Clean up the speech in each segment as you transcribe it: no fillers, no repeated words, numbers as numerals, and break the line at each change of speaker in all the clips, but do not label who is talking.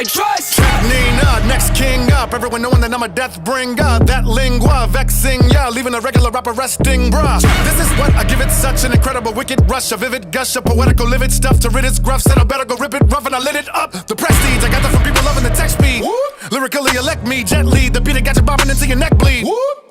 I trust.
Nina, next king up. Everyone knowing that I'm a death bringer. That lingua, vexing ya, leaving a regular rapper resting, bruh. This is what I give it, such an incredible wicked rush. A vivid gush of poetical livid stuff to rid its gruff. Said I better go rip it rough and I lit it up. The prestige, I got that from people loving the text speed. Lyrically elect me gently. The beat that got you bobbing until your neck bleed.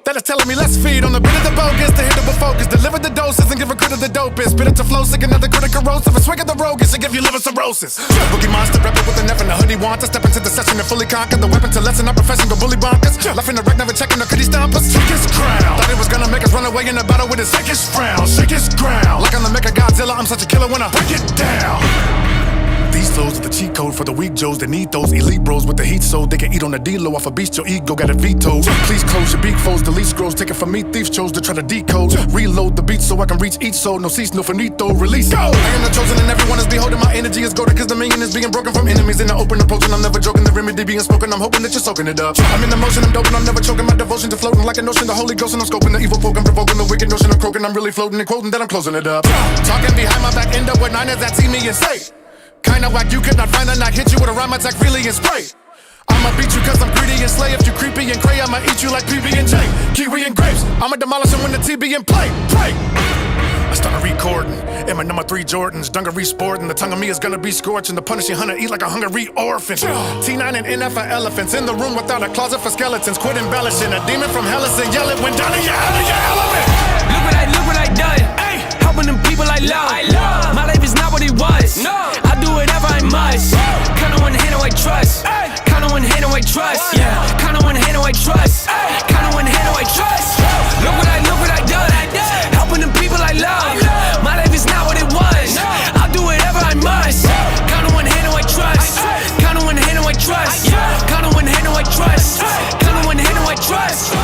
That is telling me let's feed on the bit of the bogus to hit it with focus. Deliver the doses and give a crit of the dopest. Spit it to flow, sick another critic corrosive. A swig of the roguish and give you liver cirrhosis. Boogie monster, rap it with an F and a hoodie want to step into the session and fully conquer the weapon to lessen our profession, go bully bonkers. Laughing the wreck, never checking the kitty stompers. Shake his crown. Thought it was gonna make us run away in a battle with his sickest frown. Shake his ground. Like I'm the Mecha Godzilla, I'm such a killer when I break it down. These flows are the cheat code for the weak Joes that need those elite bros with the heat so they can eat on the D-low off a beast. Your ego got it vetoed. Please close your beak foes, delete scrolls. Take it from me, thieves chose to try to decode. Reload the beat so I can reach each soul. No cease, no finito, release. Go! I am the chosen and everyone is beholding. My energy is golden cause the million is being broken from enemies in the open approaching. I'm never joking, the remedy being spoken. I'm hoping that you're soaking it up. I'm in the motion, I'm doping, I'm never choking. My devotion to floating like an ocean. The Holy Ghost and I'm scoping the evil poking, provoking the wicked notion of croaking. I'm really floating and quoting that I'm closing it up. Talking behind my back, end up with niners that see me and say kinda whack, you could not find a knock. Hit you with a rhyme attack, really and spray. I'ma beat you cause I'm greedy and slay. If you creepy and cray, I'ma eat you like PB&J, kiwi and grapes. I'ma demolish them when the TB and play. I started recording in my number 3 Jordans, dungaree sporting. The tongue of me is gonna be scorching. The punishing hunter eat like a hungry orphan. T9 and NF are elephants in the room without a closet for skeletons. Quit embellishing. A demon from hell is and yell it when down in your element.
Look what I done. Helping them people I love. My life is not what it was. I do whatever I must. Kinda one hand I trust. Kinda one hand I trust. Yeah. Kinda one hand I trust. Kinda one hand I trust. Look what I done. Helping them people I love. My life is not what it was. I do whatever I must. Kinda one hand I trust. Kinda one hand I trust. Yeah. Kinda one hand I trust. Kinda one hand I trust.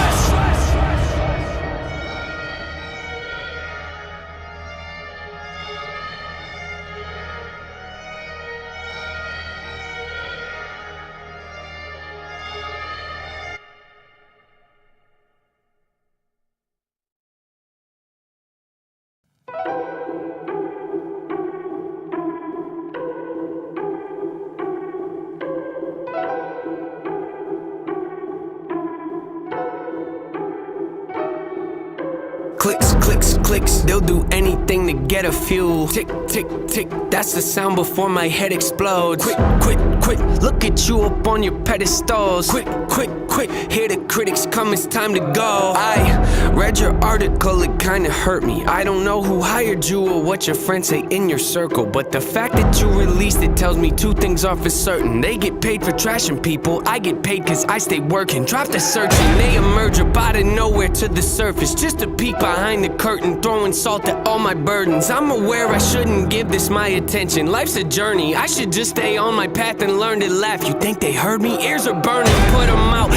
Clicks, they'll do anything to get a few. Tick, tick, tick, that's the sound before my head explodes. Quick, look at you up on your pedestals. Quick, hear the critics come, it's time to go. I read your article, it kinda hurt me. I don't know who hired you or what your friends say in your circle, but the fact that you released it tells me 2 things are for certain. They get paid for trashing people, I get paid cause I stay working. Drop the searching, they emerge up out of nowhere to the surface, just a peek behind the curtain, throwing salt at all my burdens. I'm aware I shouldn't give this my attention. Life's a journey, I should just stay on my path and learn to laugh. You think they heard me? Ears are burning, put them out.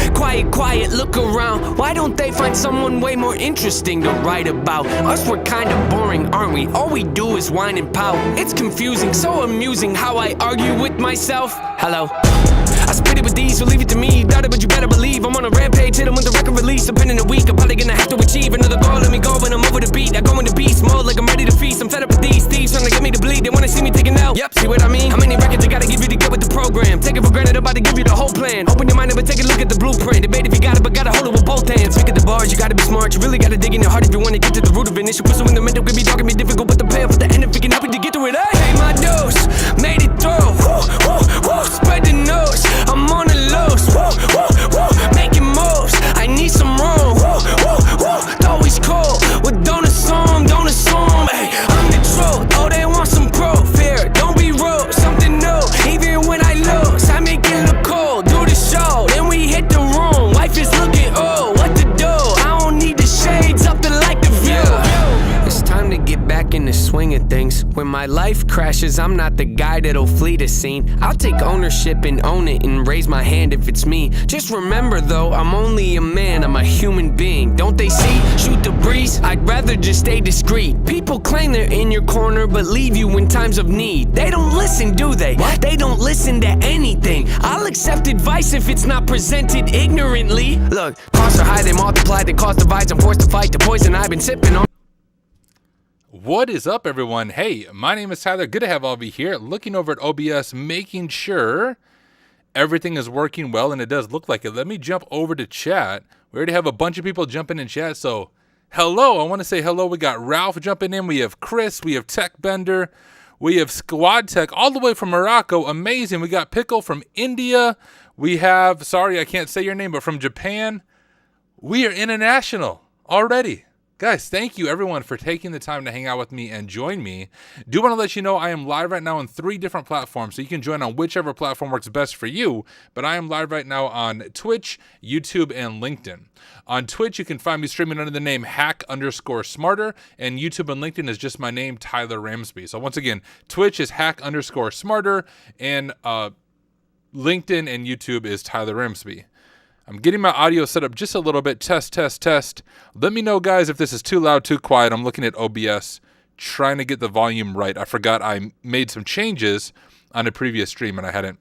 Quiet, look around. Why don't they find someone way more interesting to write about? Us, we're kinda boring, aren't we? All we do is whine and pout. It's confusing, so amusing how I argue with myself. Hello. I spit it with these, so leave it to me. Doubt it, but you better believe I'm on a rampage. Hit 'em with the record release. Depending a week, I'm probably gonna have to achieve another goal. Let me go when I'm over the beat. I go into beast mode like I'm ready to feast. I'm fed up with these thieves trying to get me to bleed. They wanna see me taking out. Yep, see what I mean? How many records I gotta give you to get with the program? Take it for granted, I'm about to give you the whole plan. Open your mind up and take a look at the blueprint. Debate if you got it, but gotta hold it with both hands. Pick at the bars, you gotta be smart. You really gotta dig in your heart if you wanna get to the root of it. Issue pursuing the mental could be dark and be difficult, but the payoff at the end if it can help you to get to it. I paid my dues, made it through. Spread the news, I'm on the loose. Making moves, I need some room. Always cool, well don't assume. Hey, I'm the truth, oh they want some proof. Here, don't be rude, something new. Even when I lose, I make it look cool. Do the show, then we hit the room. Wife is looking, oh, what to do? I don't need the shades up to like the view. It's time to get back in the swing of things. When my life crashes, I'm not the guy that'll flee the scene. I'll take ownership and own it and raise my hand if it's me. Just remember though, I'm only a man, I'm a human being. Don't they see? Shoot the breeze, I'd rather just stay discreet. People claim they're in your corner but leave you in times of need. They don't listen, do they? What? They don't listen to anything. I'll accept advice if it's not presented ignorantly. Look, costs are high, they multiply, they cause divides. I'm forced to fight the poison I've been sipping on.
What is up, everyone? Hey, my name is Tyler. Good to have all of you here, looking over at OBS, making sure everything is working well, and it does look like it. Let me jump over to chat. We already have a bunch of people jumping in chat, so hello. I want to say hello. We got Ralph jumping in. We have Chris. We have Tech Bender. We have Squad Tech all the way from Morocco. Amazing. We got Pickle from India. We have, sorry, I can't say your name, but from Japan. We are international already. Guys, thank you everyone for taking the time to hang out with me and join me. Do want to let you know I am live right now on 3 different platforms, so you can join on whichever platform works best for you. But I am live right now on Twitch, YouTube, and LinkedIn. On Twitch, you can find me streaming under the name hack_smarter, and YouTube and LinkedIn is just my name, Tyler Ramsby. So once again, Twitch is hack_smarter, and LinkedIn and YouTube is Tyler Ramsby. I'm getting my audio set up just a little bit. Test, test, test. Let me know, guys, if this is too loud, too quiet. I'm looking at OBS, trying to get the volume right. I forgot I made some changes on a previous stream, and I hadn't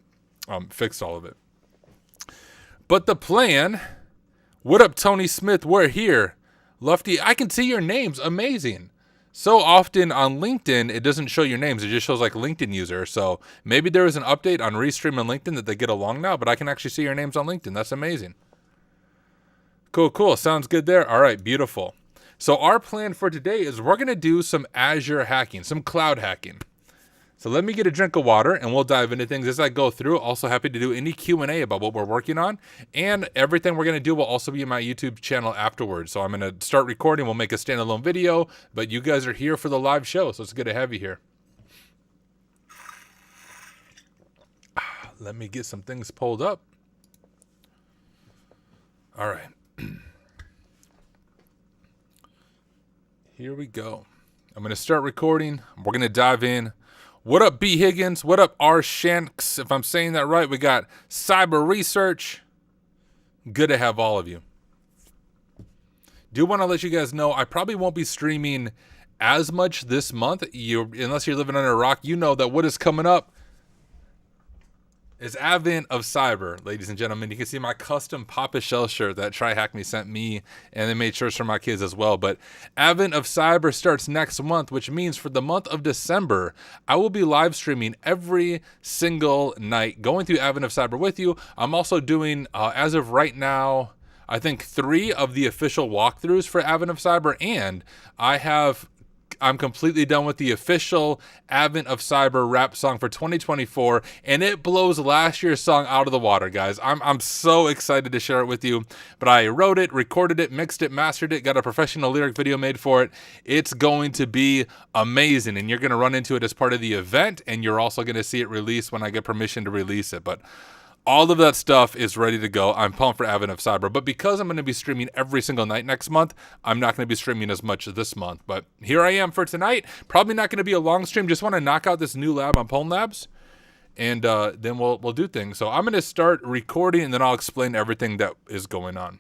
fixed all of it. But the plan, what up, Tony Smith? We're here. Lufty, I can see your names. Amazing. So often on LinkedIn, it doesn't show your names. It just shows like LinkedIn user. So maybe there is an update on Restream and LinkedIn that they get along now, but I can actually see your names on LinkedIn. That's amazing. Cool, cool. Sounds good there. All right, beautiful. So our plan for today is we're going to do some Azure hacking, some cloud hacking. So let me get a drink of water and we'll dive into things as I go through. Also happy to do any Q&A about what we're working on. And everything we're going to do will also be in my YouTube channel afterwards. So I'm going to start recording. We'll make a standalone video. But you guys are here for the live show, so it's good to have you here. Let me get some things pulled up. All right. Here we go. I'm going to start recording. We're going to dive in. What up, B. Higgins? What up, R. Shanks? If I'm saying that right, we got Cyber Research. Good to have all of you. Do want to let you guys know I probably won't be streaming as much this month. Unless you're living under a rock, you know that what is coming up is Advent of Cyber, ladies and gentlemen. You can see my custom Papa Shell shirt that Try Hack Me sent me, and they made shirts for my kids as well. But Advent of Cyber starts next month, which means for the month of December, I will be live streaming every single night, going through Advent of Cyber with you. I'm also doing, as of right now, I think 3 of the official walkthroughs for Advent of Cyber, and I'm completely done with the official Advent of Cyber rap song for 2024, and it blows last year's song out of the water, guys. I'm so excited to share it with you, but I wrote it, recorded it, mixed it, mastered it, got a professional lyric video made for it. It's going to be amazing, and you're going to run into it as part of the event, and you're also going to see it released when I get permission to release it, but all of that stuff is ready to go. I'm pumped for Advent of Cyber. But because I'm going to be streaming every single night next month, I'm not going to be streaming as much this month. But here I am for tonight. Probably not going to be a long stream. Just want to knock out this new lab on Pwned Labs. And then we'll do things. So I'm going to start recording, and then I'll explain everything that is going on.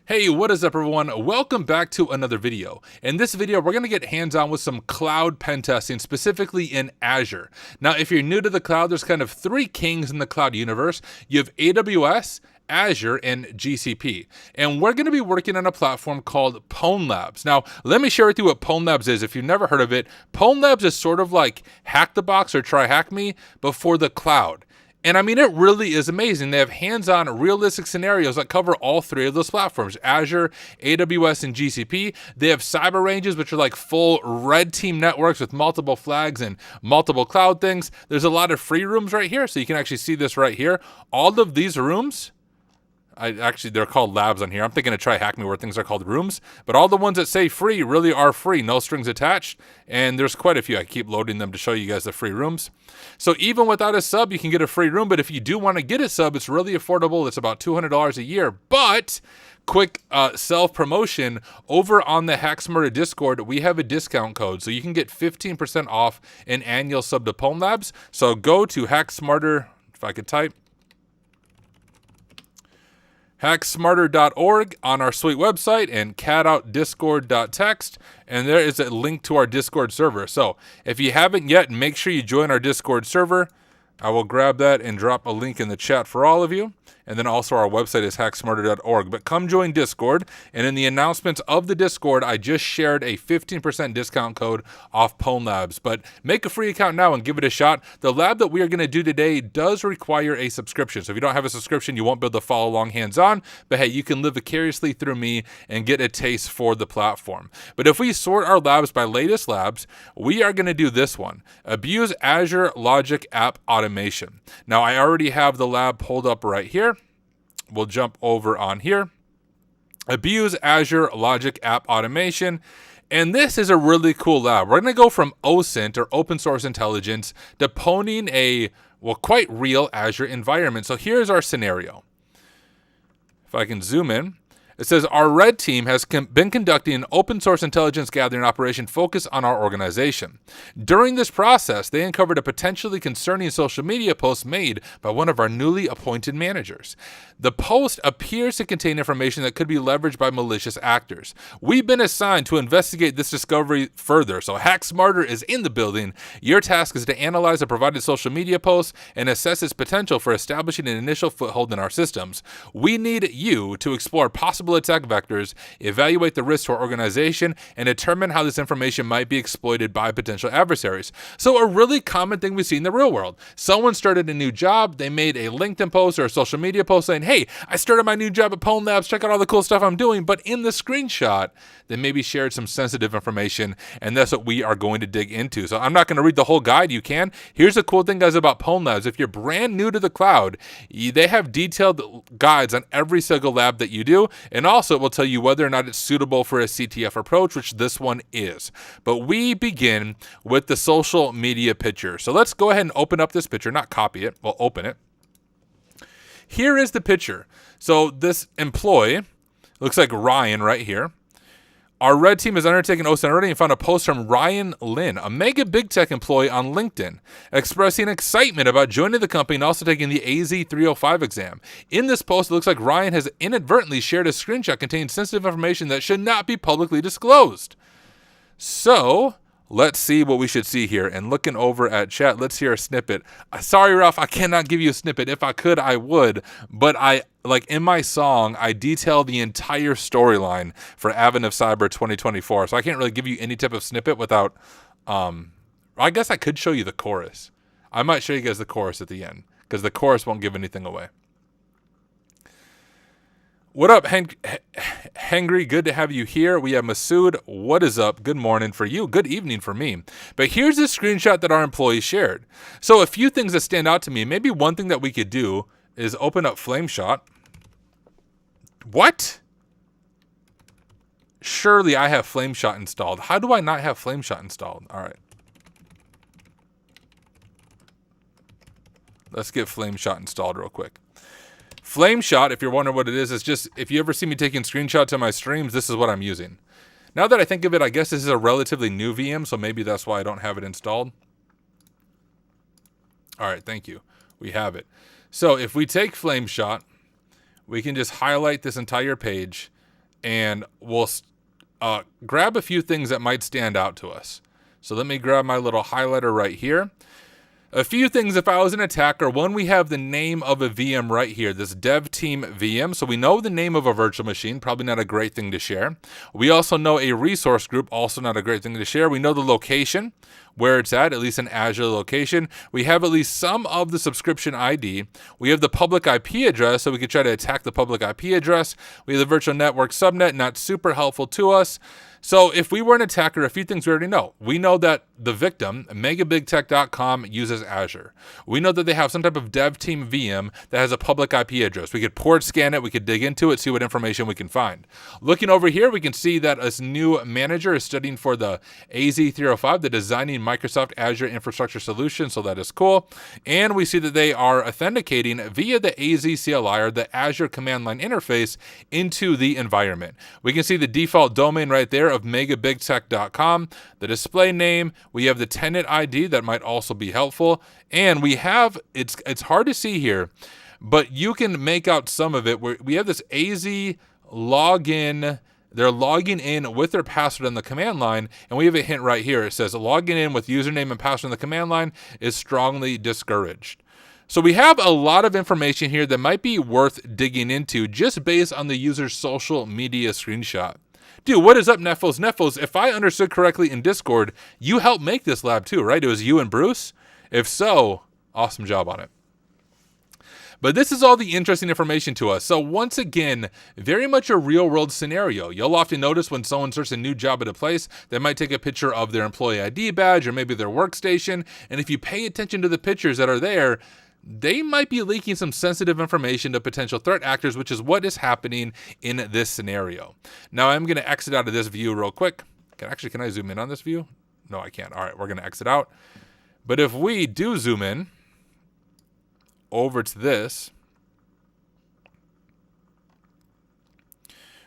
Hey, what is up, everyone? Welcome back to another video. In this video, we're going to get hands-on with some cloud pen testing, specifically in Azure. Now, if you're new to the cloud, there's kind of 3 kings in the cloud universe. You have AWS, Azure, and GCP. And we're going to be working on a platform called Pwned Labs. Now, let me share with you what Pwned Labs is. If you've never heard of it, Pwned Labs is sort of like Hack the Box or Try Hack Me, but for the cloud. And I mean, it really is amazing. They have hands-on realistic scenarios that cover all 3 of those platforms, Azure, AWS, and GCP. They have cyber ranges, which are like full red team networks with multiple flags and multiple cloud things. There's a lot of free rooms right here, so you can actually see this right here. All of these rooms, they're called labs on here. I'm thinking of Try Hack Me where things are called rooms, but all the ones that say free really are free, no strings attached, and there's quite a few. I keep loading them to show you guys the free rooms. So even without a sub, you can get a free room, but if you do want to get a sub, it's really affordable. It's about $200 a year, but quick self-promotion, over on the Hack Smarter Discord, we have a discount code, so you can get 15% off an annual sub to Pwned Labs. So go to Hack Smarter, if I could type, hacksmarter.org on our sweet website, and catoutdiscord.text, and there is a link to our Discord server. So if you haven't yet, make sure you join our Discord server. I will grab that and drop a link in the chat for all of you. And then also our website is hacksmarter.org. But come join Discord. And in the announcements of the Discord, I just shared a 15% discount code off Pwned Labs. But make a free account now and give it a shot. The lab that we are going to do today does require a subscription. So if you don't have a subscription, you won't be able to follow along hands-on. But hey, you can live vicariously through me and get a taste for the platform. But if we sort our labs by latest labs, we are going to do this one. Abuse Azure Logic App Automation. Now, I already have the lab pulled up right here. We'll jump over on here. Abuse Azure Logic App Automation. And this is a really cool lab. We're going to go from OSINT, or open source intelligence, to pwning a, well, quite real Azure environment. So here's our scenario. If I can zoom in. It says, our red team has been conducting an open source intelligence gathering operation focused on our organization. During this process, they uncovered a potentially concerning social media post made by one of our newly appointed managers. The post appears to contain information that could be leveraged by malicious actors. We've been assigned to investigate this discovery further, so Hack Smarter is in the building. Your task is to analyze the provided social media post and assess its potential for establishing an initial foothold in our systems. We need you to explore possible attack vectors, evaluate the risk to our organization, and determine how this information might be exploited by potential adversaries. So a really common thing we see in the real world. Someone started a new job, they made a LinkedIn post or a social media post saying, hey, I started my new job at Pwned Labs, check out all the cool stuff I'm doing, but in the screenshot, they maybe shared some sensitive information, and that's what we are going to dig into. So I'm not going to read the whole guide. You can. Here's the cool thing, guys, about Pwned Labs. If you're brand new to the cloud, they have detailed guides on every single lab that you do, and also it will tell you whether or not it's suitable for a CTF approach, which this one is. But we begin with the social media picture. So let's go ahead and open up this picture, not copy it. We'll open it. Here is the picture. So this employee looks like Ryan right here. Our red team has undertaken OSINT already and found a post from Ryan Lin, a mega big tech employee on LinkedIn, expressing excitement about joining the company and also taking the AZ-305 exam. In this post, it looks like Ryan has inadvertently shared a screenshot containing sensitive information that should not be publicly disclosed. So let's see what we should see here. And looking over at chat, let's hear a snippet. Sorry, Ralph, I cannot give you a snippet. If I could, I would. But like in my song, I detail the entire storyline for Advent of Cyber 2024. So I can't really give you any type of snippet without, I guess I could show you the chorus. I might show you guys the chorus at the end because the chorus won't give anything away. What up, Hengry? Good to have you here. We have Masood. What is up? Good morning for you. Good evening for me. But here's the screenshot that our employee shared. So a few things that stand out to me. Maybe one thing that we could do is open up Flameshot. What? Surely I have Flameshot installed. How do I not have Flameshot installed? All right. Let's get Flameshot installed real quick. Flameshot, if you're wondering what it is just, if you ever see me taking screenshots of my streams, this is what I'm using. Now that I think of it, I guess this is a relatively new VM, so maybe that's why I don't have it installed. All right, thank you. We have it. So if we take Flameshot, we can just highlight this entire page, and we'll grab a few things that might stand out to us. So let me grab my little highlighter right here. A few things if I was an attacker. One, we have the name of a VM right here, this dev team VM. So we know the name of a virtual machine, probably not a great thing to share. We also know a resource group, also not a great thing to share. We know the location, where it's at least an Azure location. We have at least some of the subscription ID. We have the public IP address, so we could try to attack the public IP address. We have the virtual network subnet, not super helpful to us. So if we were an attacker, a few things we already know. We know that the victim, megabigtech.com, uses Azure. We know that they have some type of dev team VM that has a public IP address. We could port scan it, we could dig into it, see what information we can find. Looking over here, we can see that a new manager is studying for the AZ-305, the Designing Microsoft Azure Infrastructure Solution, so that is cool. And we see that they are authenticating via the Azure CLI, or the Azure Command Line interface, into the environment. We can see the default domain right there of megabigtech.com, the display name. We have the tenant ID that might also be helpful, and we have it's hard to see here, but you can make out some of it where we have this AZ login. They're logging in with their password on the command line, and we have a hint right here. It says logging in with username and password on the command line is strongly discouraged. So we have a lot of information here that might be worth digging into just based on the user's social media screenshot. Dude, what is up, Neffos? Neffos, if I understood correctly in Discord, you helped make this lab too, right? It was you and Bruce? If so, awesome job on it. But this is all the interesting information to us. So once again, very much a real world scenario. You'll often notice when someone starts a new job at a place, they might take a picture of their employee ID badge or maybe their workstation. And if you pay attention to the pictures that are there, they might be leaking some sensitive information to potential threat actors, which is what is happening in this scenario. Now I'm going to exit out of this view real quick. Can I zoom in on this view? No, I can't. All right, we're going to exit out. But if we do zoom in over to this,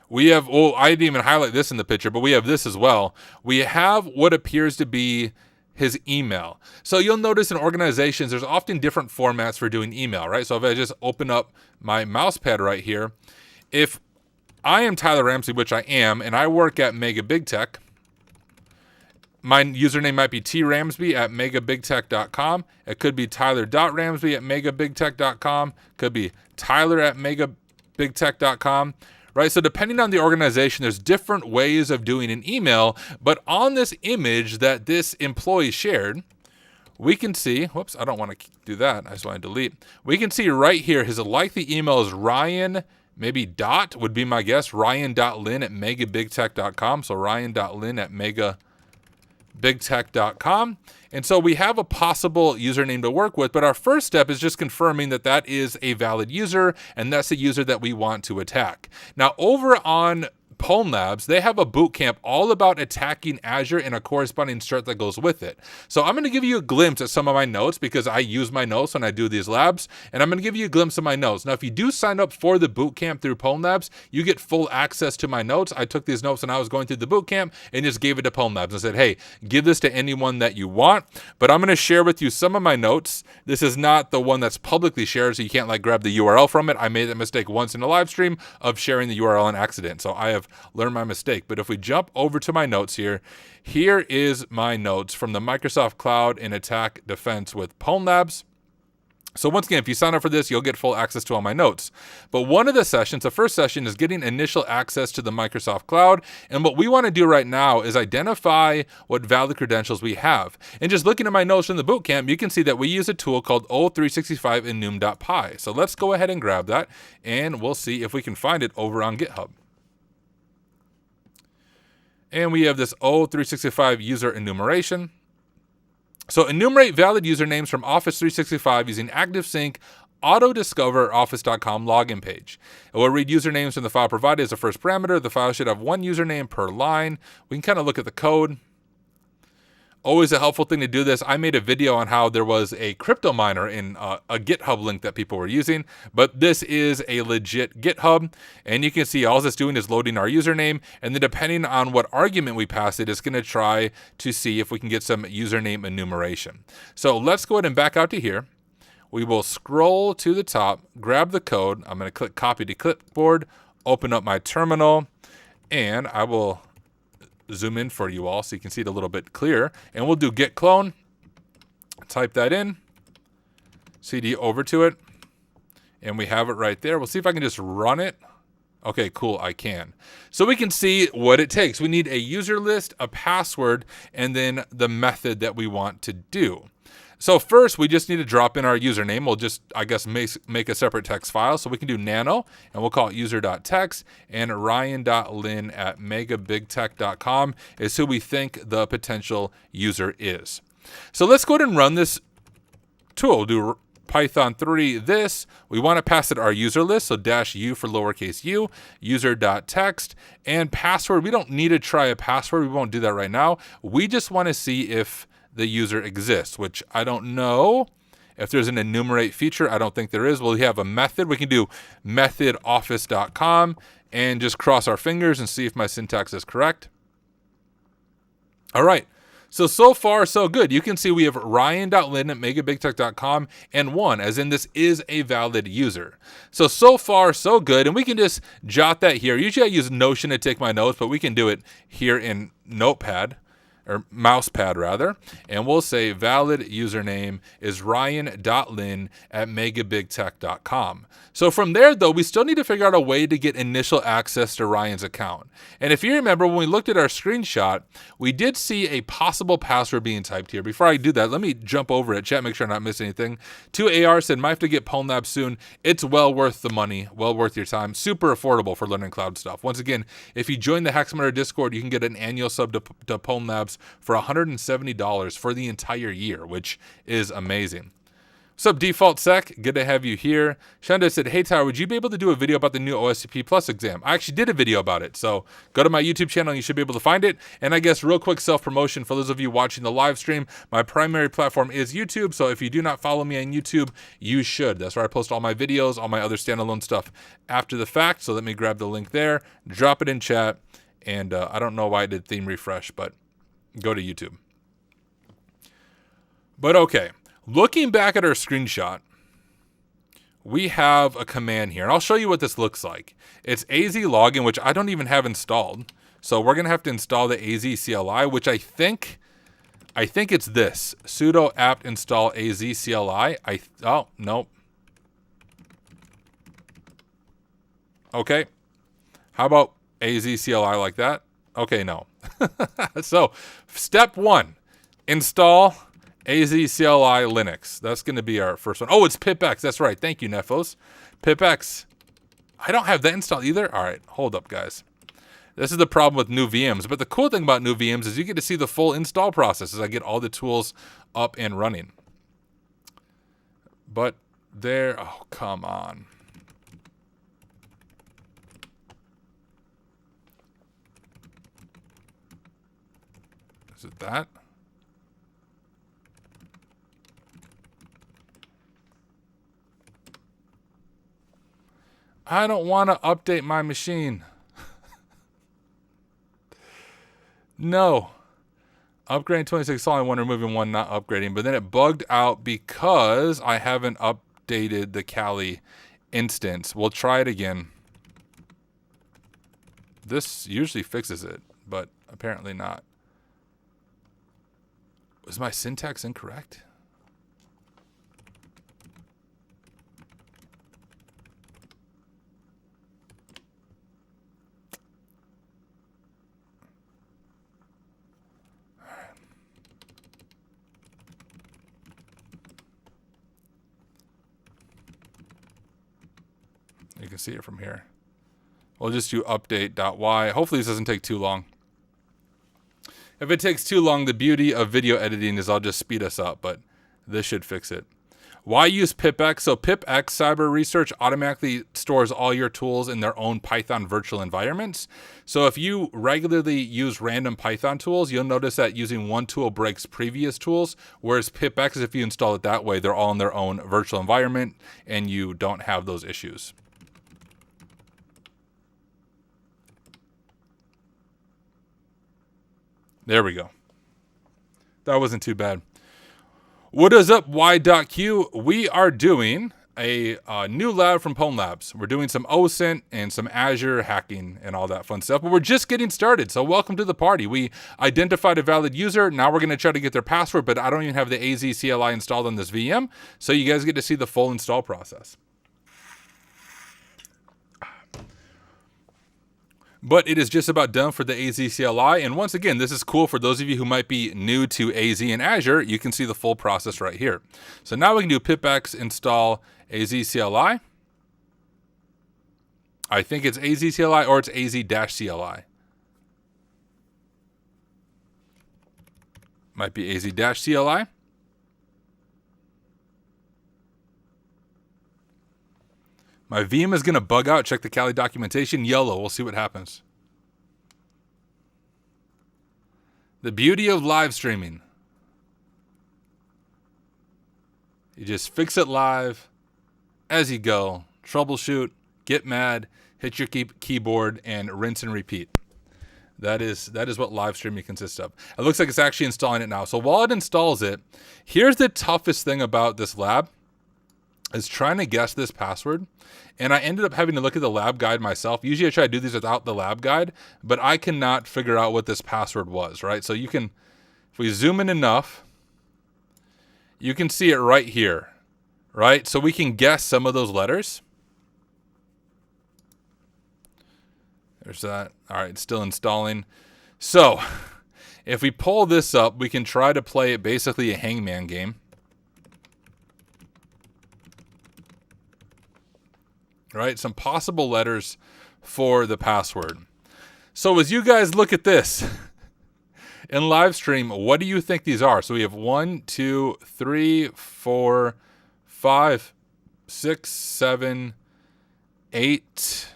we have, I didn't even highlight this in the picture, but we have this as well. We have what appears to be his email. So you'll notice in organizations, there's often different formats for doing email, right? So if I just open up my mouse pad right here, if I am Tyler Ramsey, which I am, and I work at Mega Big Tech, my username might be tramsby@megabigtech.com. It could be tyler.ramsby@megabigtech.com. Could be tyler@megabigtech.com. Right? So depending on the organization, there's different ways of doing an email. But on this image that this employee shared, we can see, whoops, I don't want to do that. I just want to delete. We can see right here, his likely email is Ryan, maybe dot would be my guess, ryan.lin@megabigtech.com. So ryan.lin@megabigtech.com. And so we have a possible username to work with, but our first step is just confirming that that is a valid user, and that's the user that we want to attack. Now, over on Pwned Labs, they have a bootcamp all about attacking Azure and a corresponding cert that goes with it. So I'm going to give you a glimpse at some of my notes because I use my notes when I do these labs, and I'm going to give you a glimpse of my notes. Now, if you do sign up for the bootcamp through Pwned Labs, you get full access to my notes. I took these notes when I was going through the bootcamp and just gave it to Pwned Labs and said, hey, give this to anyone that you want. But I'm going to share with you some of my notes. This is not the one that's publicly shared, so you can't like grab the URL from it. I made that mistake once in a live stream of sharing the URL on accident. So I have learned my mistake. But if we jump over to my notes here, here is my notes from the Microsoft Cloud and Attack Defense with Pwned Labs. So once again, if you sign up for this, you'll get full access to all my notes. But one of the sessions, the first session, is getting initial access to the Microsoft Cloud. And what we want to do right now is identify what valid credentials we have. And just looking at my notes from the bootcamp, you can see that we use a tool called O365 enum.py. So let's go ahead and grab that, and we'll see if we can find it over on GitHub. And we have this O365 user enumeration. So enumerate valid usernames from Office 365 using ActiveSync auto-discover office.com login page. It will read usernames from the file provided as the first parameter. The file should have one username per line. We can kind of look at the code. Always a helpful thing to do this. I made a video on how there was a crypto miner in a GitHub link that people were using, but this is a legit GitHub, and you can see all it's doing is loading our username, and then depending on what argument we pass it, it's going to try to see if we can get some username enumeration. So let's go ahead and back out to here. We will scroll to the top, grab the code. I'm going to click copy to clipboard, open up my terminal, and I will zoom in for you all so you can see it a little bit clearer. And we'll do git clone, type that in, cd over to it, and we have it right there. We'll see if I can just run it. Okay, cool, I can. So we can see what it takes. We need a user list, a password, and then the method that we want to do. So first, we just need to drop in our username. We'll just, I guess, make a separate text file. So we can do nano, and we'll call it user.text, and ryan.lin@megabigtech.com is who we think the potential user is. So let's go ahead and run this tool. We'll do Python 3 this. We want to pass it our user list, so -u for lowercase u, user.text, and password. We don't need to try a password. We won't do that right now. We just want to see if the user exists, which I don't know if there's an enumerate feature. I don't think there is. Well, we have a method. We can do method office.com and just cross our fingers and see if my syntax is correct. All right. So far, so good. You can see we have ryan.lin@megabigtech.com and one, as in this is a valid user. So far, so good. And we can just jot that here. Usually I use Notion to take my notes, but we can do it here in Notepad. or mousepad rather, and we'll say valid username is ryan.lin@megabigtech.com. So from there, though, we still need to figure out a way to get initial access to Ryan's account. And if you remember, when we looked at our screenshot, we did see a possible password being typed here. Before I do that, let me jump over it, chat, make sure I not miss anything. 2AR said, might have to get Pwned Labs soon. It's well worth the money, well worth your time. Super affordable for learning cloud stuff. Once again, if you join the Hacksmarter Discord, you can get an annual sub to Pwned Labs for $170 for the entire year, which is amazing. What's up, Default Sec? Good to have you here. Shanda said, hey, Tyler, would you be able to do a video about the new OSCP Plus exam? I actually did a video about it, so go to my YouTube channel and you should be able to find it. And I guess real quick self-promotion for those of you watching the live stream, my primary platform is YouTube, so if you do not follow me on YouTube, you should. That's where I post all my videos, all my other standalone stuff after the fact, so let me grab the link there, drop it in chat, and I don't know why I did theme refresh, but go to YouTube. But okay. Looking back at our screenshot, we have a command here, and I'll show you what this looks like. It's AZ login, which I don't even have installed. So we're going to have to install the AZ CLI, which I think it's this, sudo apt install AZ CLI. Oh, nope. Okay. How about AZ CLI like that? Okay, no. So step 1, install AZ CLI Linux. That's going to be our first one. Oh, it's pipx. That's right. Thank you, Nefos. Pipx. I don't have that installed either. All right, hold up, guys. This is the problem with new VMs. But the cool thing about new VMs is you get to see the full install process as I get all the tools up and running. But there, oh, come on. Is it that? I don't want to update my machine. No. Upgrading 26 solid one, removing one, not upgrading. But then it bugged out because I haven't updated the Kali instance. We'll try it again. This usually fixes it, but apparently not. Was my syntax incorrect? You can see it from here. We'll just do update.y. Hopefully this doesn't take too long. If it takes too long, the beauty of video editing is I'll just speed us up, but this should fix it. Why use pipx? So pipx Cyber Research automatically stores all your tools in their own Python virtual environments. So if you regularly use random Python tools, you'll notice that using one tool breaks previous tools, whereas pipx, if you install it that way, they're all in their own virtual environment and you don't have those issues. There we go. That wasn't too bad. What is up, Y.Q? We are doing a new lab from Pwned Labs. We're doing some OSINT and some Azure hacking and all that fun stuff, but we're just getting started, so welcome to the party. We identified a valid user. Now we're going to try to get their password, but I don't even have the AZ CLI installed on this VM, so you guys get to see the full install process. But it is just about done for the AZ CLI. And once again, this is cool for those of you who might be new to AZ and Azure. You can see the full process right here. So now we can do pipx install AZ CLI. I think it's AZ CLI or it's AZ-CLI. Might be AZ-CLI. My VM is going to bug out. Check the Kali documentation. Yellow. We'll see what happens. The beauty of live streaming. You just fix it live as you go. Troubleshoot. Get mad. Hit your keyboard and rinse and repeat. That is what live streaming consists of. It looks like it's actually installing it now. So while it installs it, here's the toughest thing about this lab. Is trying to guess this password, and I ended up having to look at the lab guide myself. Usually I try to do these without the lab guide, but I cannot figure out what this password was, right? So you can If we zoom in enough, you can see it right here, right? So we can guess some of those letters. There's that. All right, it's still installing. So if we pull this up, we can try to play it basically a hangman game. Right? Some possible letters for the password. So as you guys look at this in live stream, what do you think these are? So we have 1, 2, 3, 4, 5, 6, 7, 8,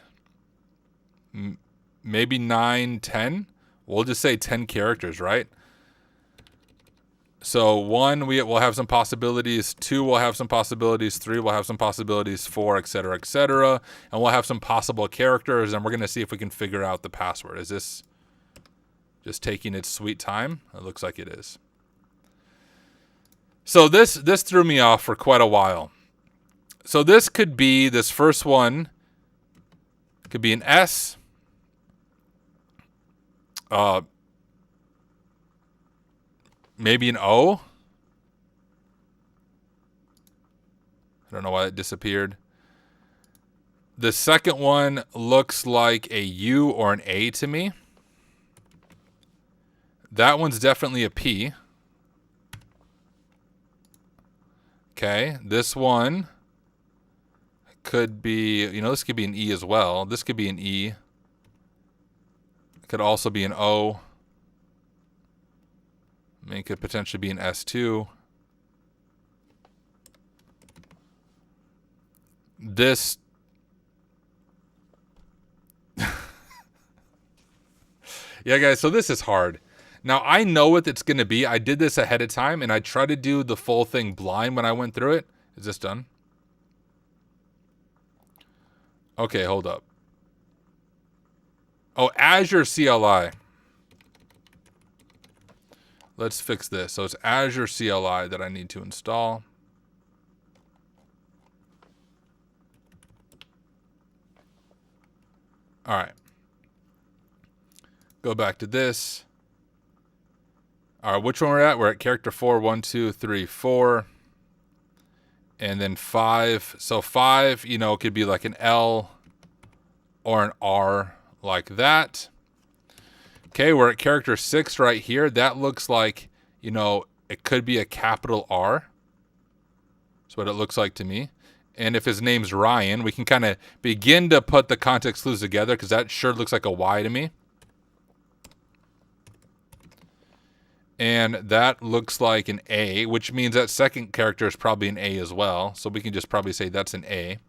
maybe 9, 10. We'll just say 10 characters, right? So 1, we'll have some possibilities. 2, we'll have some possibilities. 3, we'll have some possibilities. 4, etc., etc. And we'll have some possible characters, and we're going to see if we can figure out the password. Is this just taking its sweet time? It looks like it is. So this threw me off for quite a while. So this could be, this first one could be an S. Maybe an O. I don't know why it disappeared. The second one looks like a U or an A to me. That one's definitely a P. Okay, this one could be, this could be an E as well. This could be an E. It could also be an O. I mean, it could potentially be an S2. This... yeah, guys, so this is hard. Now, I know what it's going to be. I did this ahead of time, and I tried to do the full thing blind when I went through it. Is this done? Okay, hold up. Oh, Azure CLI. Let's fix this. So it's Azure CLI that I need to install. All right. Go back to this. All right, which one we're at? We're at character 4, 1, 2, 3, 4. And then 5. So 5, could be like an L or an R like that. Okay, we're at character 6 right here. That looks like, it could be a capital R. That's what it looks like to me. And if his name's Ryan, we can kind of begin to put the context clues together because that sure looks like a Y to me. And that looks like an A, which means that second character is probably an A as well. So we can just probably say that's an A.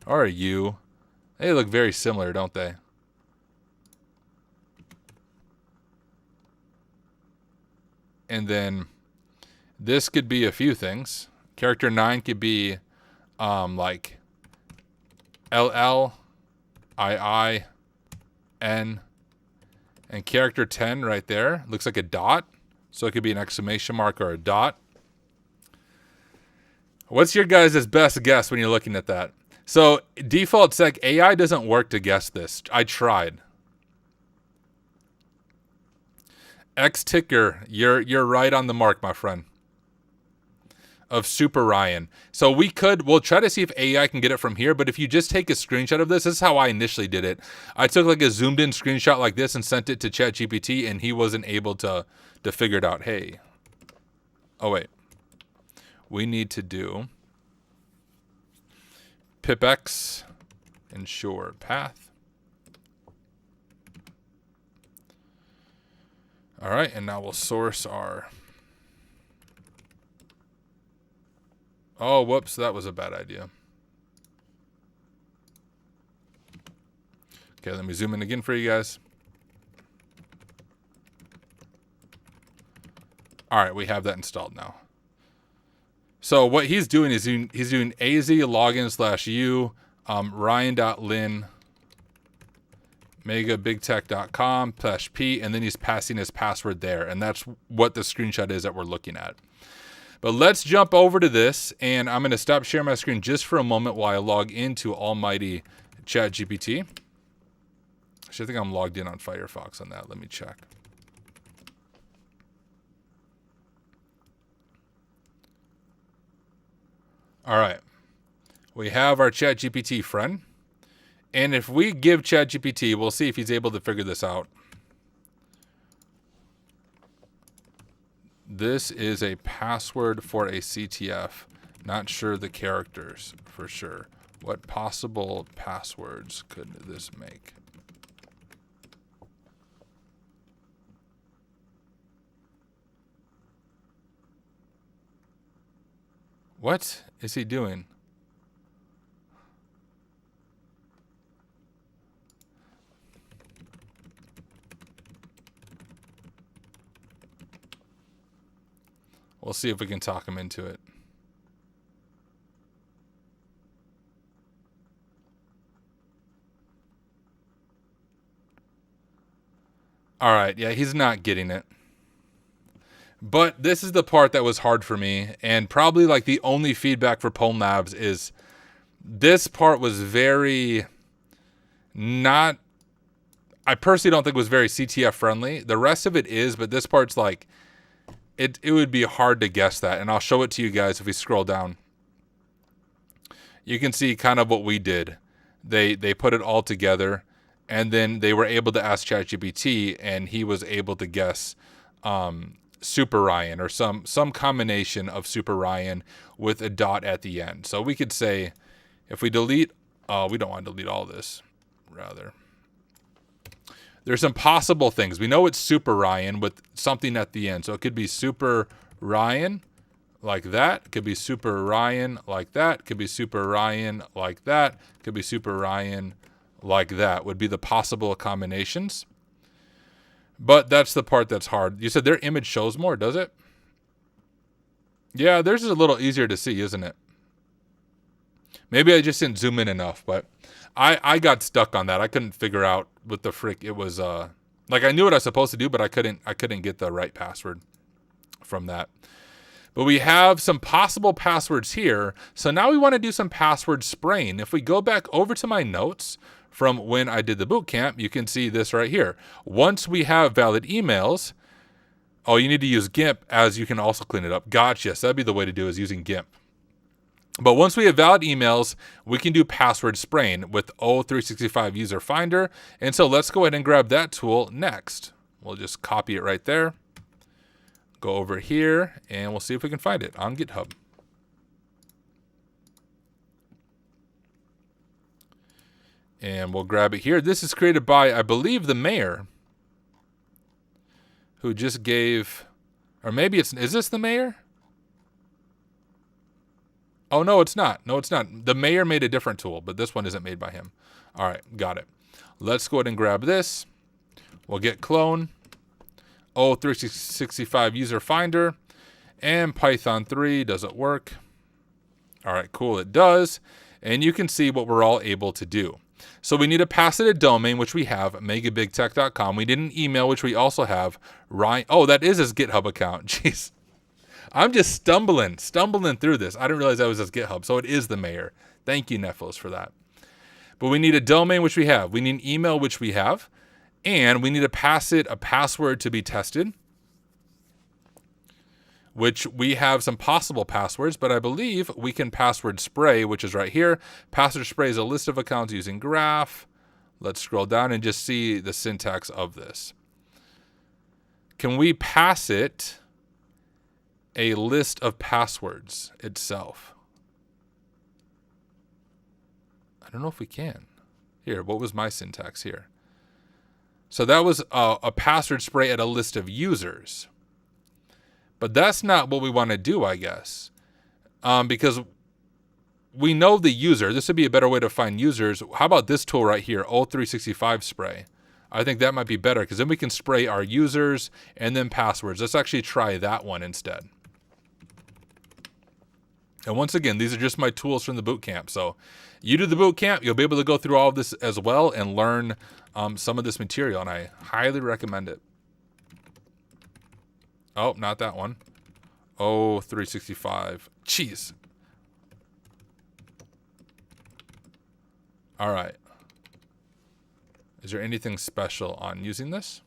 Or a U. They look very similar, don't they? And then this could be a few things. Character 9 could be like LL, II, N. And character 10 right there looks like a dot. So it could be an exclamation mark or a dot. What's your guys' best guess when you're looking at that? So default sec AI doesn't work to guess this. I tried. X ticker, you're right on the mark, my friend. Of Super Ryan. So we'll try to see if AI can get it from here, but if you just take a screenshot of this is how I initially did it. I took like a zoomed in screenshot like this and sent it to ChatGPT, and he wasn't able to figure it out. Hey. Oh, wait. We need to do pipx ensure path. All right, and now we'll source our... Oh, whoops, that was a bad idea. Okay, let me zoom in again for you guys. All right, we have that installed now. So what he's doing is he's doing az login/u ryan.lin megabigtech.com/p, and then he's passing his password there, and that's what the screenshot is that we're looking at. But let's jump over to this, and I'm going to stop sharing my screen just for a moment while I log into almighty ChatGPT. Actually, I think I'm logged in on Firefox on that. Let me check. All right. We have our ChatGPT friend. And if we give ChatGPT, we'll see if he's able to figure this out. This is a password for a CTF. Not sure the characters for sure. What possible passwords could this make? What is he doing? We'll see if we can talk him into it. All right, yeah, he's not getting it. But this is the part that was hard for me, and probably like the only feedback for Pwned Labs is this part was very not, I personally don't think it was very CTF friendly. The rest of it is, but this part's like, it would be hard to guess that, and I'll show it to you guys if we scroll down. You can see kind of what we did. They put it all together, and then they were able to ask ChatGPT, and he was able to guess Super Ryan or some combination of Super Ryan with a dot at the end. So we could say, if we delete, we don't want to delete all this, rather. There's some possible things. We know it's Super Ryan with something at the end. So it could be Super Ryan like that. It could be Super Ryan like that. It could be Super Ryan like that. It could be Super Ryan like that would be the possible combinations. But that's the part that's hard. You said their image shows more, does it? Yeah, theirs is a little easier to see, isn't it? Maybe I just didn't zoom in enough, but I got stuck on that. I couldn't figure out what the frick it was. Like I knew what I was supposed to do, but I couldn't get the right password from that. But we have some possible passwords here. So now we want to do some password spraying. If we go back over to my notes from when I did the boot camp, you can see this right here. Once we have valid emails, oh, you need to use GIMP as you can also clean it up. Gotcha. Yes, that'd be the way to do it, is using GIMP. But once we have valid emails, we can do password spraying with O365 User Finder. And so let's go ahead and grab that tool next. We'll just copy it right there. Go over here, and we'll see if we can find it on GitHub. And we'll grab it here. This is created by, I believe, the mayor, who just gave, or maybe it's, is this the mayor? Oh, no, it's not. No, it's not. The mayor made a different tool, but this one isn't made by him. All right, got it. Let's go ahead and grab this. We'll get clone, O365 User Finder, and Python 3. Does it work? All right, cool, it does. And you can see what we're all able to do. So we need to pass it a domain, which we have, megabigtech.com. We need an email, which we also have. Ryan, oh, that is his GitHub account. Jeez. I'm just stumbling through this. I didn't realize that was his GitHub. So it is the mayor. Thank you, Nephos, for that. But we need a domain, which we have. We need an email, which we have. And we need to pass it a password to be tested, which we have some possible passwords, but I believe we can password spray, which is right here. Password spray is a list of accounts using graph. Let's scroll down and just see the syntax of this. Can we pass it a list of passwords itself? I don't know if we can. Here, what was my syntax here? So that was a password spray at a list of users. But that's not what we want to do, I guess. Because we know the user. This would be a better way to find users. How about this tool right here, O365 spray? I think that might be better because then we can spray our users and then passwords. Let's actually try that one instead. And once again, these are just my tools from the boot camp. So you do the boot camp, you'll be able to go through all of this as well and learn some of this material, and I highly recommend it. Oh, not that one. Oh, 365. Jeez. All right. Is there anything special on using this?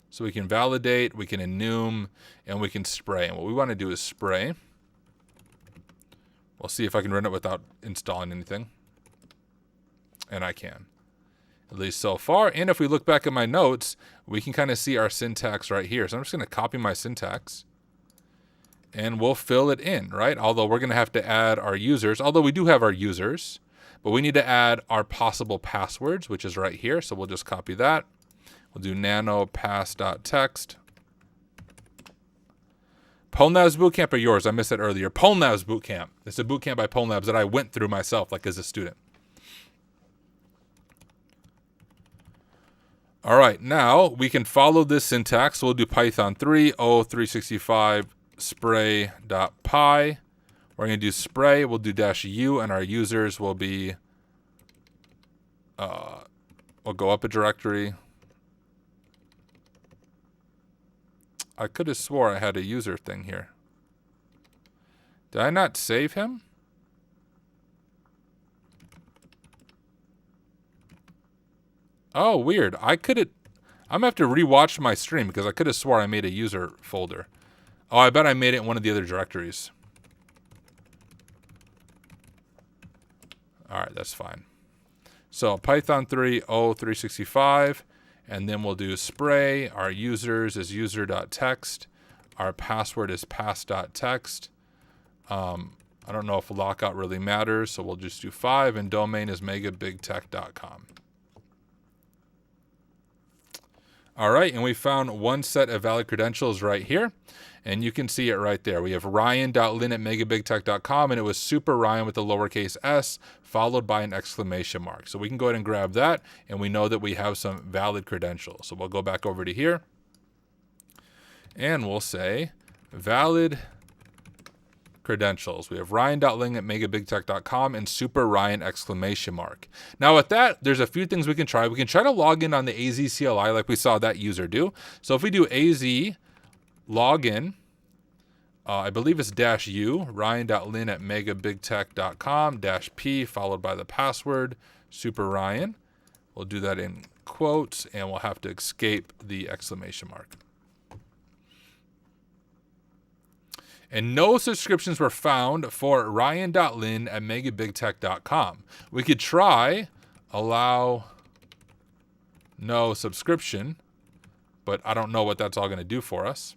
So we can validate, we can enum, and we can spray. And what we want to do is spray. We'll see if I can run it without installing anything. And I can. At least so far. And if we look back at my notes, we can kind of see our syntax right here. So I'm just going to copy my syntax. And we'll fill it in, right? Although we're going to have to add our users. Although we do have our users. But we need to add our possible passwords, which is right here. So we'll just copy that. We'll do nano pass.text. Pwned Labs Bootcamp are yours. I missed it earlier. Pwned Labs Bootcamp. It's a bootcamp by Pwned Labs that I went through myself, like as a student. All right, now we can follow this syntax. So we'll do Python 3 o365 spray.py. We're going to do spray. We'll do -u, and our users will be, we'll go up a directory. I could have swore I had a user thing here. Did I not save him? Oh, weird. I'm going to have to rewatch my stream because I could have swore I made a user folder. Oh, I bet I made it in one of the other directories. All right, that's fine. So Python 3 o365, and then we'll do spray. Our users is user.text. Our password is pass.text. I don't know if lockout really matters, so we'll just do 5, and domain is megabigtech.com. All right, and we found one set of valid credentials right here, and you can see it right there. We have ryan.lin@megabigtech.com, and it was super Ryan with the lowercase s, followed by an exclamation mark. So we can go ahead and grab that, and we know that we have some valid credentials. So we'll go back over to here, and we'll say valid credentials. We have ryan.ling@megabigtech.com and super Ryan exclamation mark. Now with that, there's a few things we can try. We can try to log in on the AZ CLI like we saw that user do. So if we do AZ login, I believe it's -u, ryan.lin@megabigtech.com, -p followed by the password, super Ryan. We'll do that in quotes, and we'll have to escape the exclamation mark. And no subscriptions were found for ryan.lin@megabigtech.com. We could try allow no subscription, but I don't know what that's all going to do for us.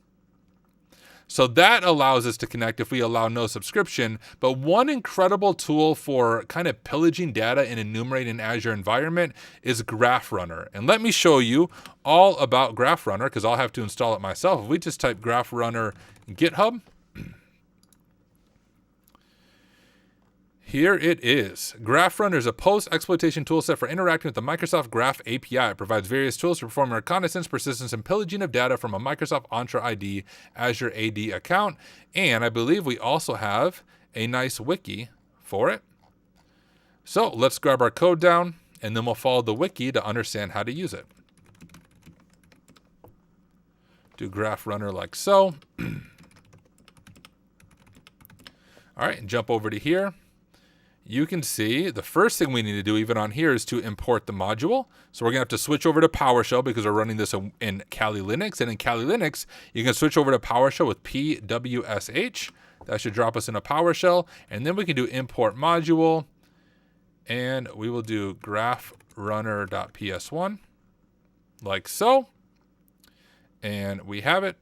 So that allows us to connect if we allow no subscription. But one incredible tool for kind of pillaging data and enumerating an Azure environment is GraphRunner. And let me show you all about GraphRunner because I'll have to install it myself. If we just type GraphRunner GitHub, here it is. GraphRunner is a post-exploitation toolset for interacting with the Microsoft Graph API. It provides various tools to perform reconnaissance, persistence, and pillaging of data from a Microsoft Entra ID Azure AD account. And I believe we also have a nice wiki for it. So let's grab our code down, and then we'll follow the wiki to understand how to use it. Do GraphRunner like so. All right, and jump over to here. You can see the first thing we need to do even on here is to import the module. So we're going to have to switch over to PowerShell because we're running this in Kali Linux. And in Kali Linux, you can switch over to PowerShell with PWSH. That should drop us in a PowerShell. And then we can do import module. And we will do graphrunner.ps1 like so. And we have it.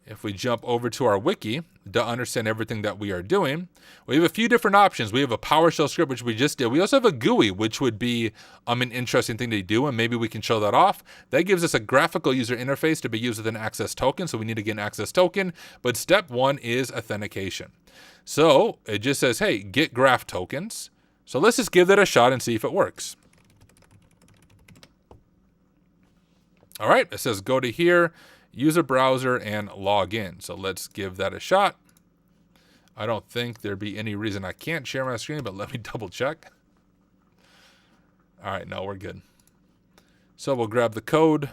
If we jump over to our wiki to understand everything that we are doing, we have a few different options. We have a PowerShell script, which we just did. We also have a GUI, which would be an interesting thing to do, and maybe we can show that off. That gives us a graphical user interface to be used with an access token, so we need to get an access token. But step one is authentication. So it just says, hey, get graph tokens. So let's just give that a shot and see if it works. All right, it says go to here, use a browser, and log in. So let's give that a shot. I don't think there'd be any reason I can't share my screen, but let me double check. All right, no, we're good. So we'll grab the code.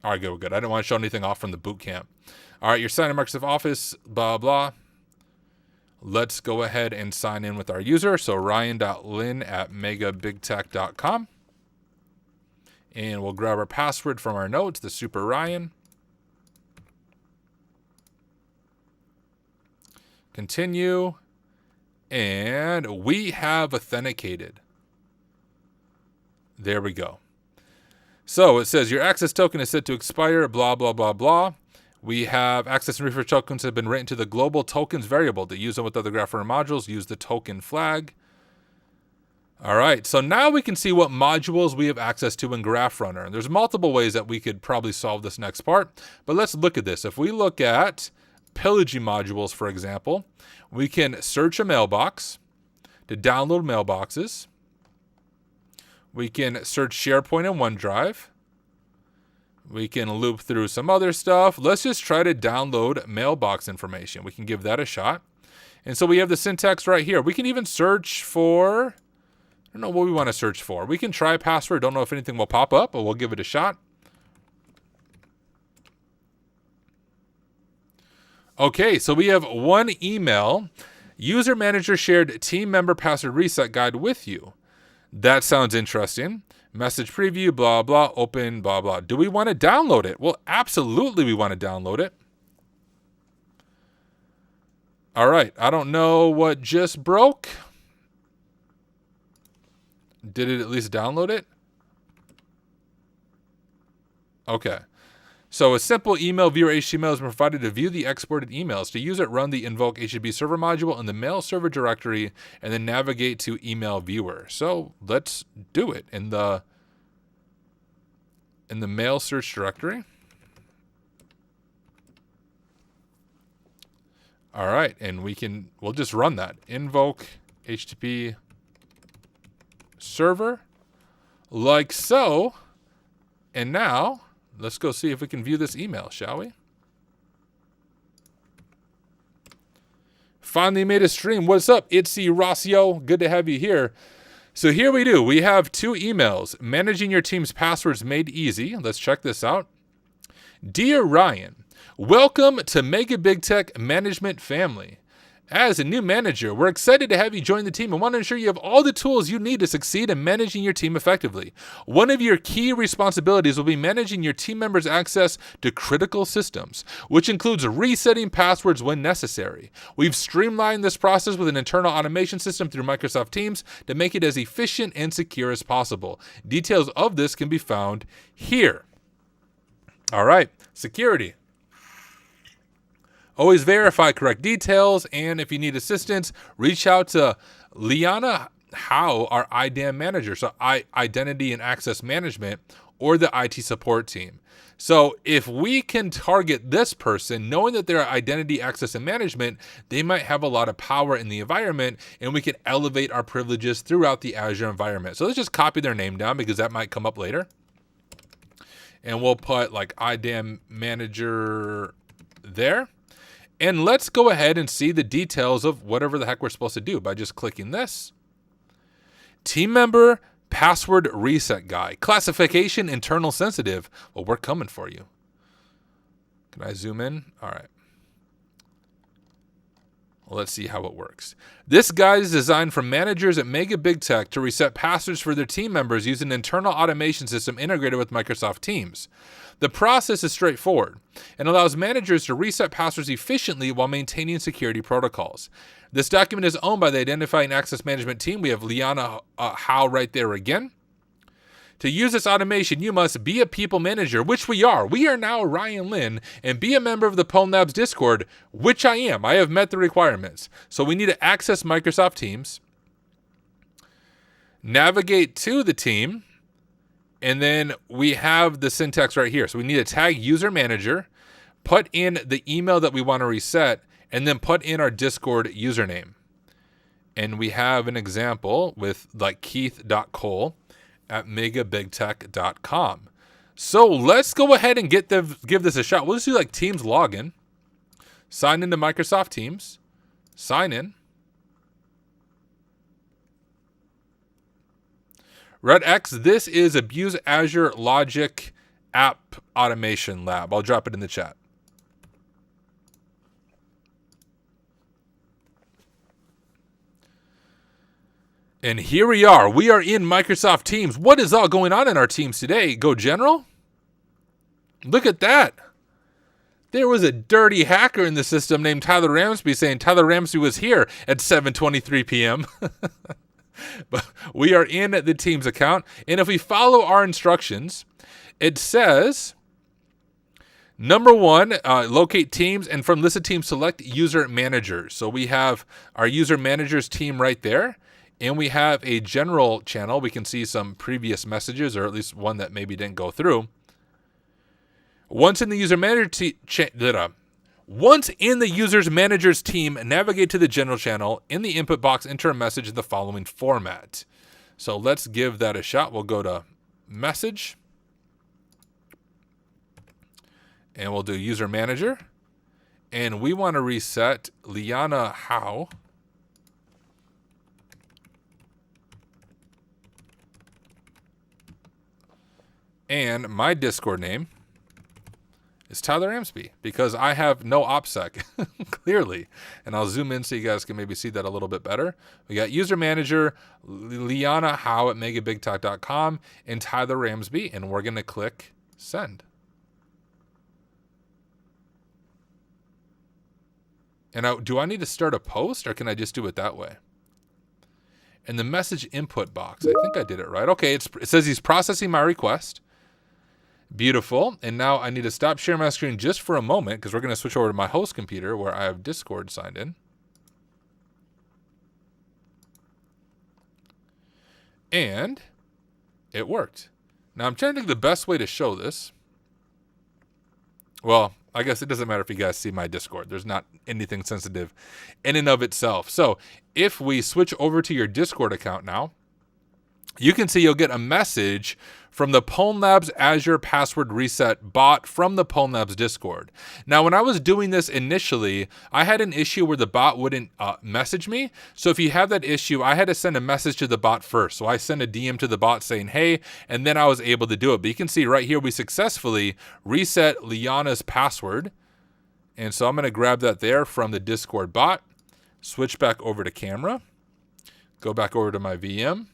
All right, good, we're good. I didn't want to show anything off from the boot camp. All right, you're signing Microsoft Office, blah, blah. Let's go ahead and sign in with our user. So ryan.lin@megabigtech.com. And we'll grab our password from our notes, the Super Ryan. Continue. And we have authenticated. There we go. So it says your access token is set to expire, blah, blah, blah, blah. We have access and refresh tokens have been written to the global tokens variable. To use them with other GraphRunner modules, use the token flag. All right, so now we can see what modules we have access to in GraphRunner. And there's multiple ways that we could probably solve this next part, but let's look at this. If we look at pillaging modules, for example, we can search a mailbox to download mailboxes. We can search SharePoint and OneDrive. We can loop through some other stuff. Let's just try to download mailbox information. We can give that a shot. And so we have the syntax right here. We can even search for, I don't know what we want to search for. We can try password. Don't know if anything will pop up, but we'll give it a shot. Okay, so we have one email. User manager shared team member password reset guide with you. That sounds interesting. Message preview, blah, blah, open, blah, blah. Do we want to download it? Well, absolutely we want to download it. All right, I don't know what just broke. Did it at least download it? Okay. So a simple email viewer HTML has been provided to view the exported emails. To use it, run the invoke HTTP server module in the mail server directory and then navigate to email viewer. So let's do it in the mail search directory. All right, and we'll just run that. Invoke HTTP server like so. And now let's go see if we can view this email, shall we? Finally made a stream. What's up, Itzy Rossio? Good to have you here. So here we do. We have two emails. Managing your team's passwords made easy. Let's check this out. Dear Ryan, welcome to Mega Big Tech Management Family. As a new manager, we're excited to have you join the team and want to ensure you have all the tools you need to succeed in managing your team effectively. One of your key responsibilities will be managing your team members' access to critical systems, which includes resetting passwords when necessary. We've streamlined this process with an internal automation system through Microsoft Teams to make it as efficient and secure as possible. Details of this can be found here. All right, security. Always verify correct details, and if you need assistance, reach out to Liana Howe, our IDAM manager, so Identity and Access Management, or the IT support team. So if we can target this person, knowing that they're Identity, Access, and Management, they might have a lot of power in the environment, and we can elevate our privileges throughout the Azure environment. So let's just copy their name down because that might come up later. And we'll put like IDAM manager there. And let's go ahead and see the details of whatever the heck we're supposed to do by just clicking this. Team member password reset guide. Classification internal sensitive. Well, we're coming for you. Can I zoom in? All right. Well, let's see how it works. This guide is designed for managers at Mega Big Tech to reset passwords for their team members using an internal automation system integrated with Microsoft Teams. The process is straightforward and allows managers to reset passwords efficiently while maintaining security protocols. This document is owned by the Identify and Access Management team. We have Liana Howe right there again. To use this automation, you must be a people manager, which we are. We are now Ryan Lin, and be a member of the Pwned Labs Discord, which I am. I have met the requirements. So we need to access Microsoft Teams, navigate to the team, and then we have the syntax right here. So we need to tag user manager, put in the email that we want to reset, and then put in our Discord username. And we have an example with like keith.cole at megabigtech.com. So let's go ahead and give this a shot. We'll just do like Teams login, sign into Microsoft Teams, sign in. Red X, this is Abuse Azure Logic App Automation Lab. I'll drop it in the chat. And here we are. We are in Microsoft Teams. What is all going on in our Teams today? Go General? Look at that. There was a dirty hacker in the system named Tyler Ramsby saying Tyler Ramsby was here at 7:23 p.m. But we are in the Teams account. And if we follow our instructions, it says, number one, locate teams, and from list of teams, select user managers. So we have our user managers team right there. And we have a general channel. We can see some previous messages, or at least one that maybe didn't go through. Once in the user manager once in the user's manager's team, navigate to the general channel. In the input box, enter a message in the following format. So let's give that a shot. We'll go to message, and we'll do user manager, and we want to reset Liana Howe. And my Discord name is Tyler Ramsby because I have no OPSEC, clearly. And I'll zoom in so you guys can maybe see that a little bit better. We got user manager, Liana Howe at megabigtalk.com, and Tyler Ramsby, and we're going to click send. And do I need to start a post, or can I just do it that way? In the message input box, I think I did it right. Okay, it says he's processing my request. Beautiful. And now I need to stop sharing my screen just for a moment because we're going to switch over to my host computer where I have Discord signed in. And it worked. Now I'm trying to think the best way to show this. Well, I guess it doesn't matter if you guys see my Discord. There's not anything sensitive in and of itself. So if we switch over to your Discord account now, you can see you'll get a message from the Pwned Labs Azure password reset bot from the Pwned Labs Discord. Now, when I was doing this initially, I had an issue where the bot wouldn't message me. So if you have that issue, I had to send a message to the bot first. So I sent a DM to the bot saying, hey, and then I was able to do it. But you can see right here, we successfully reset Liana's password. And so I'm going to grab that there from the Discord bot, switch back over to camera, go back over to my VM.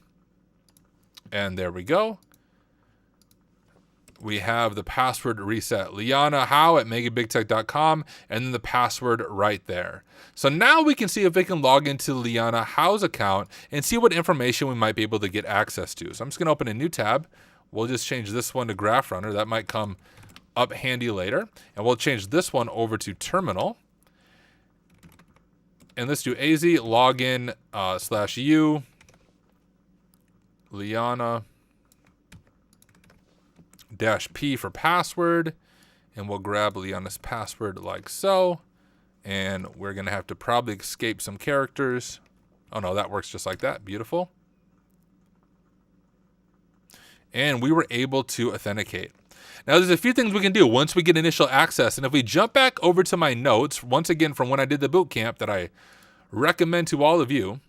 And there we go. We have the password reset. Liana Howe at megabigtech.com, and then the password right there. So now we can see if we can log into Liana Howe's account and see what information we might be able to get access to. So I'm just going to open a new tab. We'll just change this one to GraphRunner. That might come up handy later. And we'll change this one over to terminal. And let's do AZ login /u Liana -P for password, and we'll grab Liana's password like so, and we're going to have to probably escape some characters. Oh no, that works just like that. Beautiful. And we were able to authenticate. Now there's a few things we can do once we get initial access, and if we jump back over to my notes, once again from when I did the boot camp that I recommend to all of you,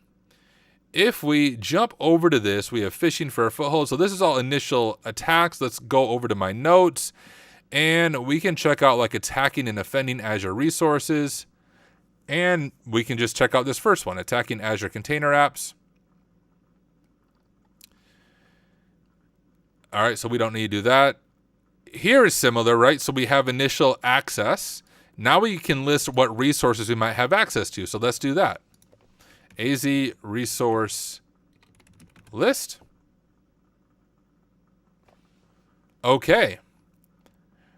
if we jump over to this, we have phishing for a foothold. So this is all initial attacks. Let's go over to my notes, and we can check out like attacking and offending Azure resources. And we can just check out this first one, attacking Azure container apps. All right, so we don't need to do that. Here is similar, right? So we have initial access. Now we can list what resources we might have access to. So let's do that. AZ resource list. Okay.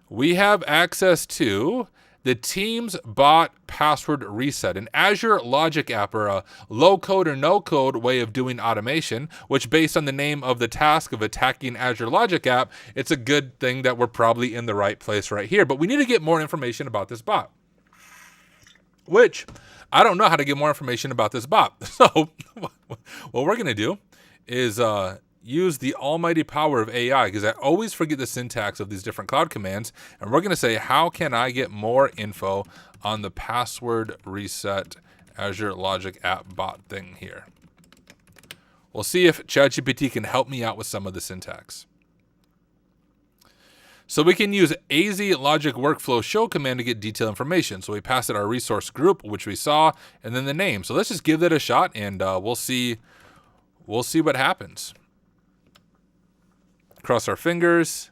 We have access to the Teams bot password reset, an Azure Logic app, or a low-code or no-code way of doing automation, which based on the name of the task of attacking Azure Logic app, it's a good thing that we're probably in the right place right here. But we need to get more information about this bot, which I don't know how to get more information about this bot. So what we're going to do is use the almighty power of AI, because I always forget the syntax of these different cloud commands. And we're going to say, how can I get more info on the password reset Azure Logic app bot thing here? We'll see if ChatGPT can help me out with some of the syntax. So we can use AZ logic workflow show command to get detailed information. So we pass it our resource group, which we saw, and then the name. So let's just give that a shot, and we'll see we'll see what happens. Cross our fingers.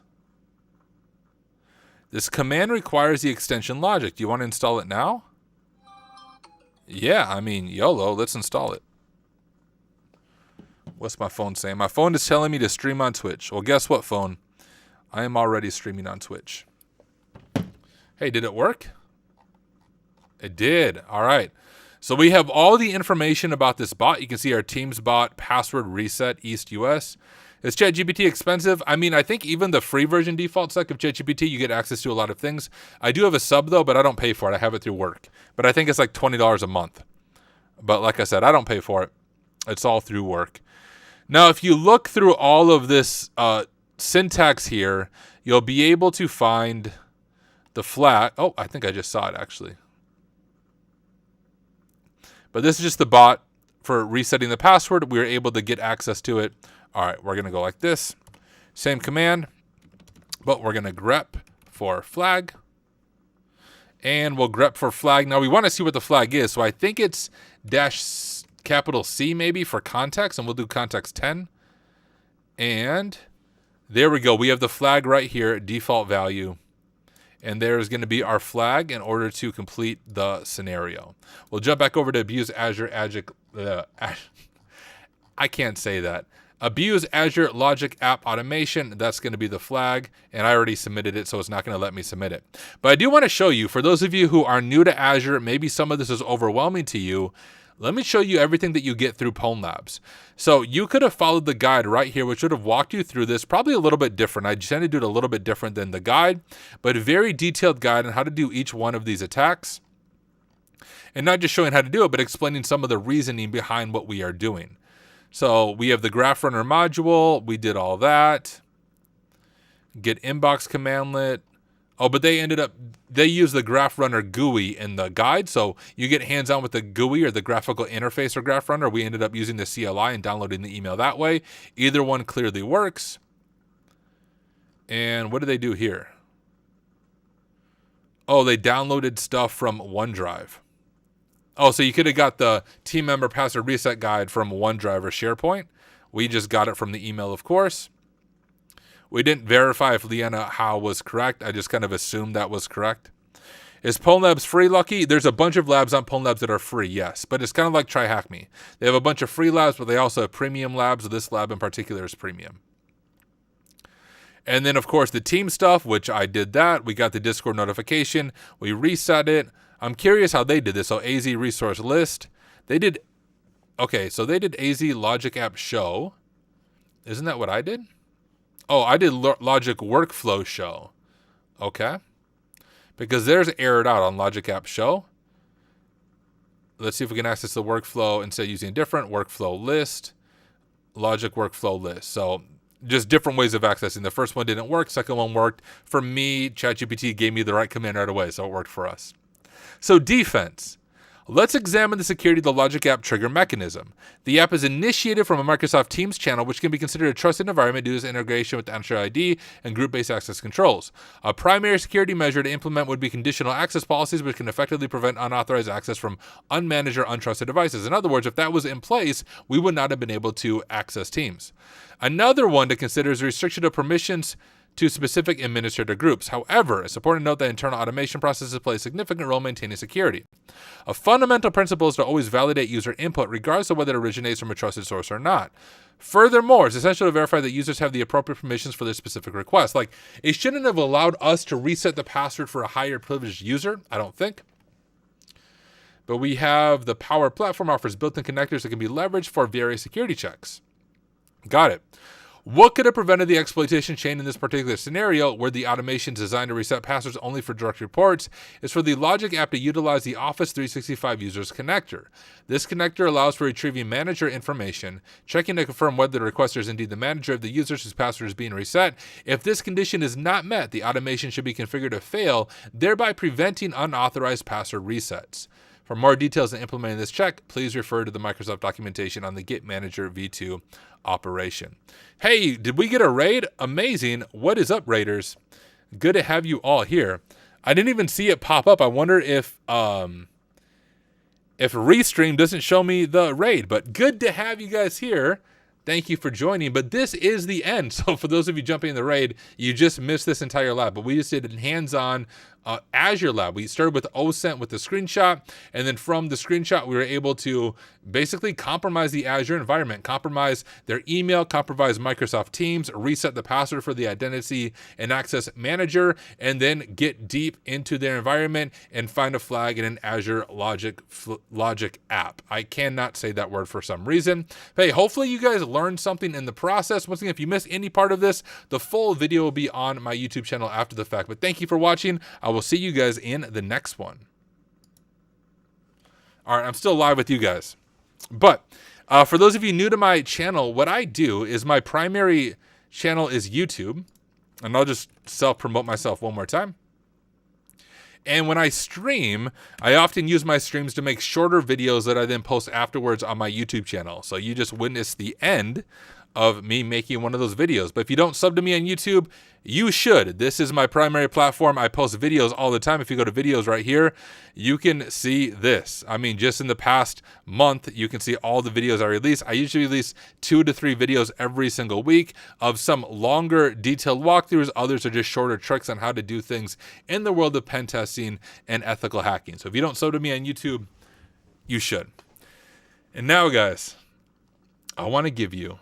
This command requires the extension logic. Do you want to install it now? Yeah, I mean, YOLO, let's install it. What's my phone saying? My phone is telling me to stream on Twitch. Well, guess what, phone? I am already streaming on Twitch. Hey, did it work? It did. All right. So we have all the information about this bot. You can see our Teams bot, password reset, East US. Is ChatGPT expensive? I mean, I think even the free version default spec of ChatGPT, you get access to a lot of things. I do have a sub, though, but I don't pay for it. I have it through work. But I think it's like $20 a month. But like I said, I don't pay for it. It's all through work. Now, if you look through all of this syntax here, you'll be able to find the flag. Oh, I think I just saw it, actually. But this is just the bot for resetting the password. We were able to get access to it. All right, we're going to go like this. Same command, but we're going to grep for flag. And we'll grep for flag. Now, we want to see what the flag is. So I think it's $C maybe for context, and we'll do context 10. And there we go. We have the flag right here, default value. And there's going to be our flag in order to complete the scenario. We'll jump back over to abuse Azure I can't say that. Abuse Azure Logic App Automation. That's going to be the flag. And I already submitted it, so it's not going to let me submit it. But I do want to show you, for those of you who are new to Azure, maybe some of this is overwhelming to you. Let me show you everything that you get through Pwned Labs. So you could have followed the guide right here, which would have walked you through this, probably a little bit different. I tend to do it a little bit different than the guide, but a very detailed guide on how to do each one of these attacks. And not just showing how to do it, but explaining some of the reasoning behind what we are doing. So we have the GraphRunner module. We did all that. Get inbox commandlet. Oh, but they used the GraphRunner GUI in the guide. So you get hands-on with the GUI or the graphical interface or GraphRunner. We ended up using the CLI and downloading the email that way. Either one clearly works. And what do they do here? Oh, they downloaded stuff from OneDrive. Oh, so you could have got the team member password reset guide from OneDrive or SharePoint. We just got it from the email, of course. We didn't verify if Leanna Howe was correct. I just kind of assumed that was correct. Is Pwned Labs free, Lucky? There's a bunch of labs on Pwned Labs that are free, yes. But it's kind of like TryHackMe. They have a bunch of free labs, but they also have premium labs. This lab in particular is premium. And then, of course, the team stuff, which I did that. We got the Discord notification. We reset it. I'm curious how they did this. So AZ resource list. They did, okay, so they did AZ logic app show. Isn't that what I did? Oh, I did logic workflow show. Okay. Because there's errored out on logic app show. Let's see if we can access the workflow instead of using a different workflow list. Logic workflow list. So just different ways of accessing. The first one didn't work. Second one worked. For me, ChatGPT gave me the right command right away, so it worked for us. So defense. Let's examine the security of the Logic App trigger mechanism. The app is initiated from a Microsoft Teams channel, which can be considered a trusted environment due to its integration with Entra ID and group-based access controls. A primary security measure to implement would be conditional access policies, which can effectively prevent unauthorized access from unmanaged or untrusted devices. In other words, if that was in place, we would not have been able to access Teams. Another one to consider is restriction of permissions to specific administrator groups. However, it's important to note that internal automation processes play a significant role in maintaining security. A fundamental principle is to always validate user input, regardless of whether it originates from a trusted source or not. Furthermore, it's essential to verify that users have the appropriate permissions for their specific request. Like, it shouldn't have allowed us to reset the password for a higher privileged user, I don't think. But we have the Power Platform offers built-in connectors that can be leveraged for various security checks. Got it. What could have prevented the exploitation chain in this particular scenario, where the automation is designed to reset passwords only for direct reports, is for the Logic app to utilize the Office 365 users connector. This connector allows for retrieving manager information, checking to confirm whether the requester is indeed the manager of the users whose password is being reset. If this condition is not met, the automation should be configured to fail, thereby preventing unauthorized password resets. For more details on implementing this check, please refer to the Microsoft documentation on the Git Manager v2 operation. Hey, did we get a raid? Amazing. What is up, raiders? Good to have you all here. I didn't even see it pop up. I wonder if Restream doesn't show me the raid, but good to have you guys here. thank you for joining. But this is the end. So for those of you jumping in the raid, you just missed this entire lab. But we just did a hands-on Azure lab. We started with OSINT with the screenshot, and then from the screenshot, we were able to basically compromise the Azure environment, compromise their email, compromise Microsoft Teams, reset the password for the identity and access manager, and then get deep into their environment and find a flag in an Azure Logic app. I cannot say that word for some reason. Hey, hopefully you guys learned something in the process. Once again, if you missed any part of this, the full video will be on my YouTube channel after the fact. But thank you for watching. I will see you guys in the next one. All right, I'm still live with you guys. But for those of you new to my channel, what I do is my primary channel is YouTube. And I'll just self-promote myself one more time. And when I stream, I often use my streams to make shorter videos that I then post afterwards on my YouTube channel. So you just witnessed the end of me making one of those videos. But if you don't sub to me on YouTube, you should. This is my primary platform. I post videos all the time. If you go to videos right here, you can see this. I mean, just in the past month, you can see all the videos I release. I usually release 2 to 3 videos every single week of some longer detailed walkthroughs. Others are just shorter tricks on how to do things in the world of pen testing and ethical hacking. So if you don't sub to me on YouTube, you should. And now, guys, I want to give you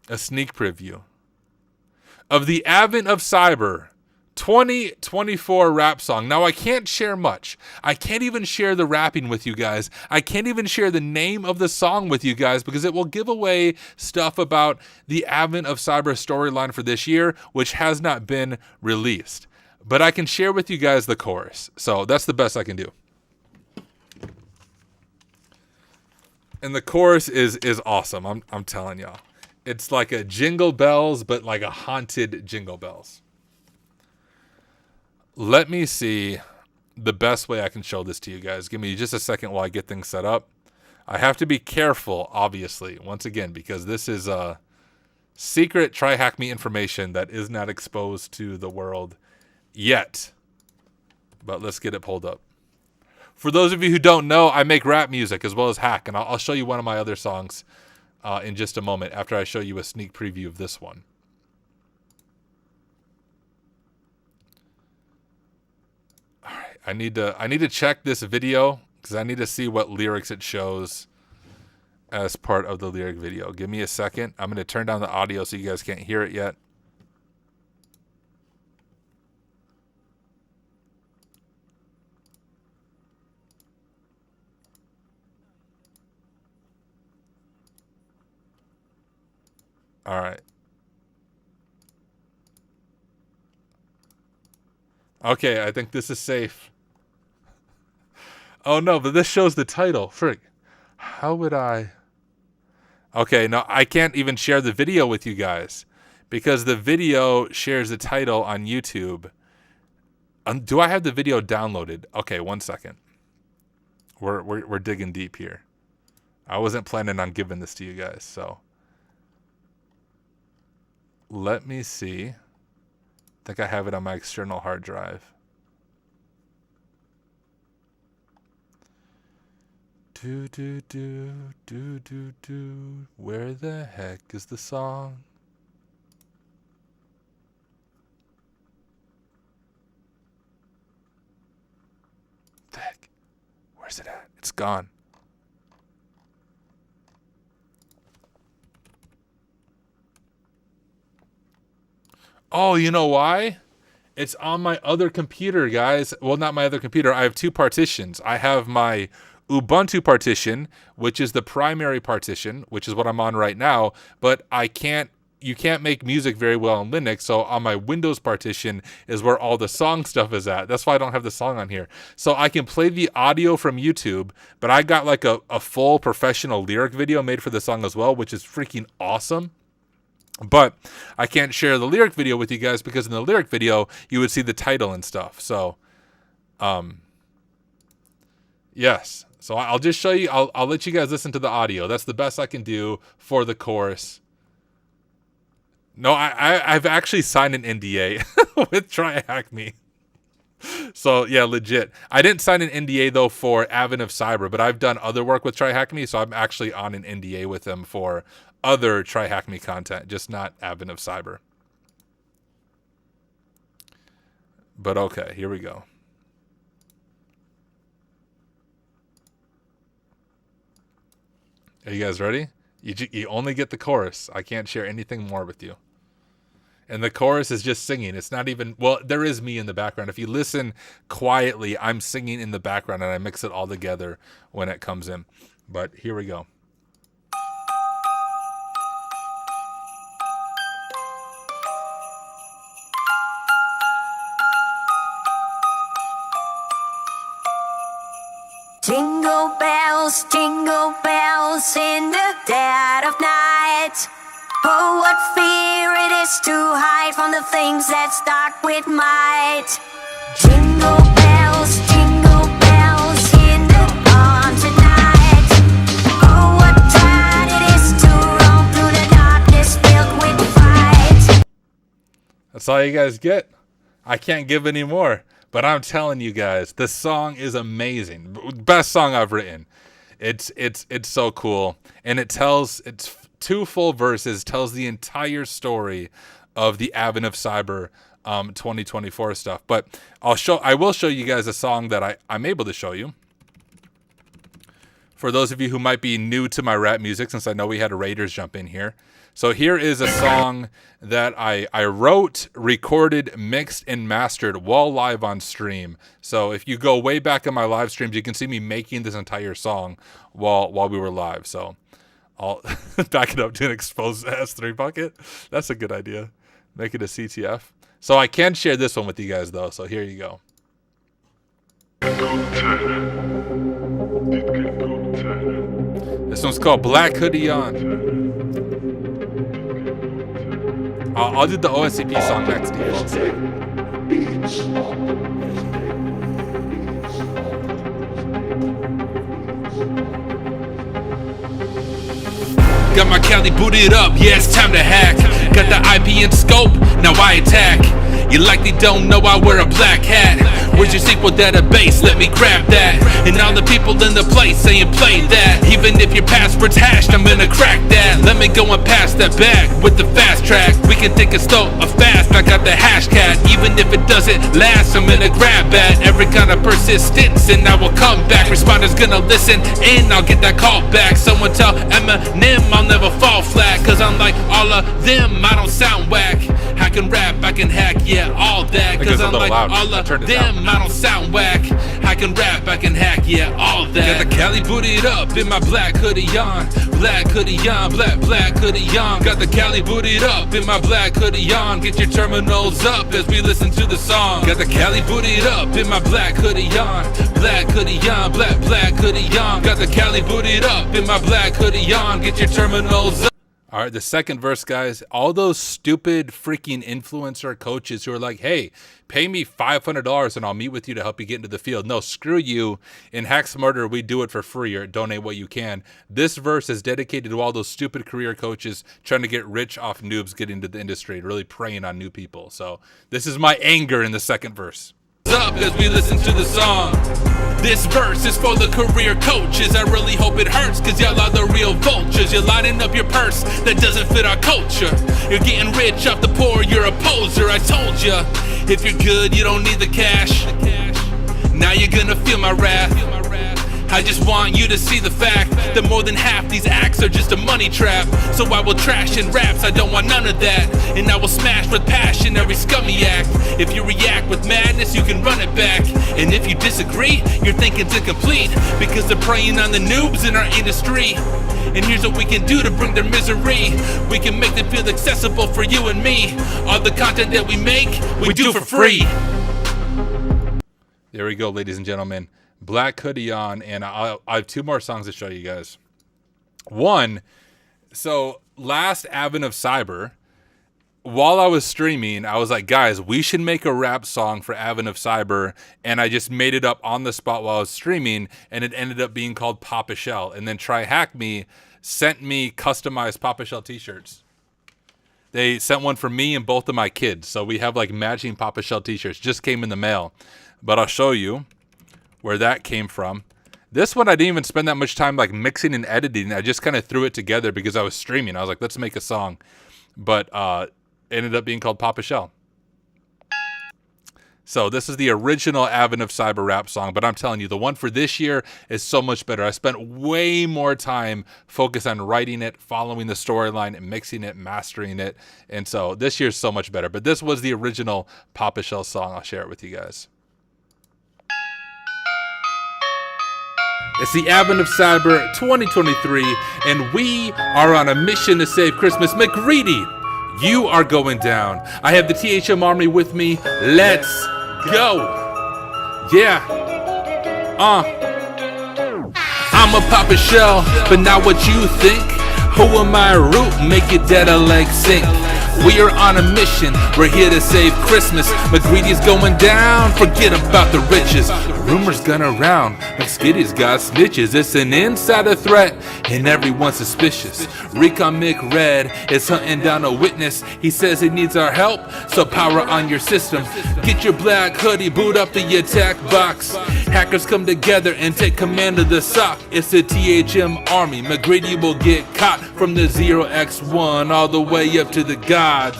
a sneak preview of the Advent of Cyber 2024 rap song. Now, I can't share much. I can't even share the rapping with you guys. I can't even share the name of the song with you guys because it will give away stuff about the Advent of Cyber storyline for this year, which has not been released. But I can share with you guys the chorus. So that's the best I can do. And the chorus is awesome. I'm telling y'all. It's like a Jingle Bells, but like a haunted Jingle Bells. Let me see the best way I can show this to you guys. Give me just a second while I get things set up. I have to be careful, obviously, once again, because this is a secret Try Hack Me information that is not exposed to the world yet. But let's get it pulled up. For those of you who don't know, I make rap music as well as hack, and I'll show you one of my other songs in just a moment after I show you a sneak preview of this one. All right, I need to check this video because I need to see what lyrics it shows as part of the lyric video. Give me a second. I'm going to turn down the audio so you guys can't hear it yet. All right. Okay, I think this is safe. Oh no, but this shows the title. Frick. How would I? Okay, no, I can't even share the video with you guys because the video shares the title on YouTube. Do I have the video downloaded? Okay, one second. We're digging deep here. I wasn't planning on giving this to you guys, so. Let me see. I think I have it on my external hard drive. Do, do, do, do, do, do. Where the heck is the song? The heck? Where's it at? It's gone. Oh, you know why? It's on my other computer, guys. Well, not my other computer. I have 2 partitions. I have my Ubuntu partition, which is the primary partition, which is what I'm on right now, but you can't make music very well on Linux, so on my Windows partition is where all the song stuff is at. That's why I don't have the song on here. So I can play the audio from YouTube, but I got like a full professional lyric video made for the song as well, which is freaking awesome. But I can't share the lyric video with you guys because in the lyric video, you would see the title and stuff. So, yes. So I'll just show you. I'll let you guys listen to the audio. That's the best I can do for the chorus. No, I've actually signed an NDA with Try Hack Me. So yeah, legit. I didn't sign an NDA though for Advent of Cyber, but I've done other work with Try Hack Me, so I'm actually on an NDA with them for other Try Hack Me content, just not Advent of Cyber. But okay, here we go. Are you guys ready? You only get the chorus. I can't share anything more with you. And the chorus is just singing. It's not even, well, there is me in the background. If you listen quietly, I'm singing in the background and I mix it all together when it comes in. But here we go.
Jingle bells in the dead of night. Oh, what fear it is to hide from the things that start with might. Jingle bells in the haunted night. Oh, what time it is to roam through the darkness filled with fright.
That's all you guys get. I can't give any more. But I'm telling you guys, this song is amazing. Best song I've written. It's so cool. And it's 2 full verses, tells the entire story of the Advent of Cyber 2024 stuff. But I will show you guys a song that I'm able to show you. For those of you who might be new to my rap music, since I know we had a Raiders jump in here. So here is a song that I wrote, recorded, mixed, and mastered while live on stream. So if you go way back in my live streams, you can see me making this entire song while we were live. So I'll back it up to an exposed S3 bucket. That's a good idea. Make it a CTF. So I can share this one with you guys, though. So here you go. This one's called Black Hoodie On. I'll do the OSCP song next, default. Got my Cali booted up, yeah, it's time to hack. Got the IP in scope, now I attack. You likely don't know I wear a black hat. Where's your SQL database? Let me grab that. And all the people in the place saying play that. Even if your password's hashed, I'm gonna crack that. Let me go and pass that back with the fast track. We can take it slow or fast, I got the hash cat. Even if it doesn't last, I'm gonna grab that. Every kind of persistence and I will come back. Responders gonna listen and I'll get that call back. Someone tell Eminem I'll never fall flat. Cause I'm like all of them, I don't sound whack. I can rap, I can hack, yeah, all that. Cause I'm like all of them, I don't sound whack. I can rap, I can hack, yeah, all that. Got the Cali booted up in my black hoodie on. Black hoodie on, black hoodie on. Got the Cali booted up in my black hoodie on. Get your terminals up as we listen to the song. Got the Cali booted up in my black hoodie on. Black hoodie on, black hoodie on. Got the Cali booted up in my black hoodie on. Get your terminals up. All right, the second verse, guys. All those stupid freaking influencer coaches who are like, hey, pay me $500 and I'll meet with you to help you get into the field. No, screw you. In Hack Smarter, we do it for free or donate what you can. This verse is dedicated to all those stupid career coaches trying to get rich off noobs getting into the industry, really preying on new people. So this is my anger in the second verse. Up as we listen to the song. This verse is for the career coaches. I really hope it hurts, cause y'all are the real vultures. You're lining up your purse that doesn't fit our culture. You're getting rich off the poor, you're a poser. I told ya, if you're good, you don't need the cash. Now you're gonna feel my wrath. I just want you to see the fact that more than half these acts are just a money trap. So I will trash in raps, I don't want none of that. And I will smash with passion every scummy act. If you react with madness, you can run it back. And if you disagree, your thinking's incomplete, because they're preying on the noobs in our industry. And here's what we can do to bring their misery. We can make them feel accessible for you and me. All the content that we make, we do for free. There we go, ladies and gentlemen. Black hoodie on, and I have 2 more songs to show you guys. One, so last Advent of Cyber, while I was streaming, I was like, guys, we should make a rap song for Advent of Cyber, and I just made it up on the spot while I was streaming, and it ended up being called Papa Shell. And then Try Hack Me sent me customized Papa Shell t-shirts. They sent one for me and both of my kids, so we have like matching Papa Shell t-shirts. Just came in the mail. but I'll show you where that came from. This one I didn't even spend that much time like mixing and editing. I just kind of threw it together because I was streaming. I was like, let's make a song. But it ended up being called Papa Shell. So this is the original Advent of Cyber Rap song, but I'm telling you, the one for this year is so much better. I spent way more time focused on writing it, following the storyline, and mixing it, mastering it. And so this year's so much better. But this was the original Papa Shell song. I'll share it with you guys. It's the Advent of Cyber 2023, and we are on a mission to save Christmas. McGreedy, you are going down. I have the THM Army with me. Let's go. Yeah. I'm a Papa Shell, but not what you think. Who am I root? Make it dead a leg sink. We are on a mission, we're here to save Christmas. McGreedy's going down, forget about the riches. Rumors gone around, McSkitty's got snitches. It's an insider threat, and everyone's suspicious. Recon McRed is hunting down a witness. He says he needs our help, so power on your system. Get your black hoodie, boot up the attack box. Hackers come together and take command of the SOC. It's the THM Army, McGreedy will get caught. From the 0x1 all the way up to the gods.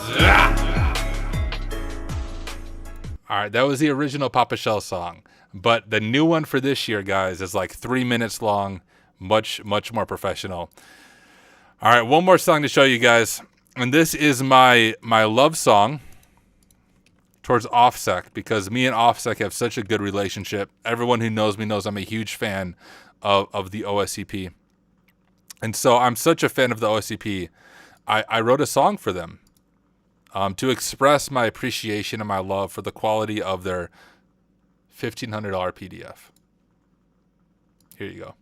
Alright, that was the original Papa Shell song. But the new one for this year, guys, is like 3 minutes long. Much more professional. Alright, one more song to show you guys. And this is my love song towards OffSec, because me and OffSec have such a good relationship. Everyone who knows me knows I'm a huge fan of the OSCP. And so I'm such a fan of the OSCP, I wrote a song for them to express my appreciation and my love for the quality of their $1,500 PDF. Here you go.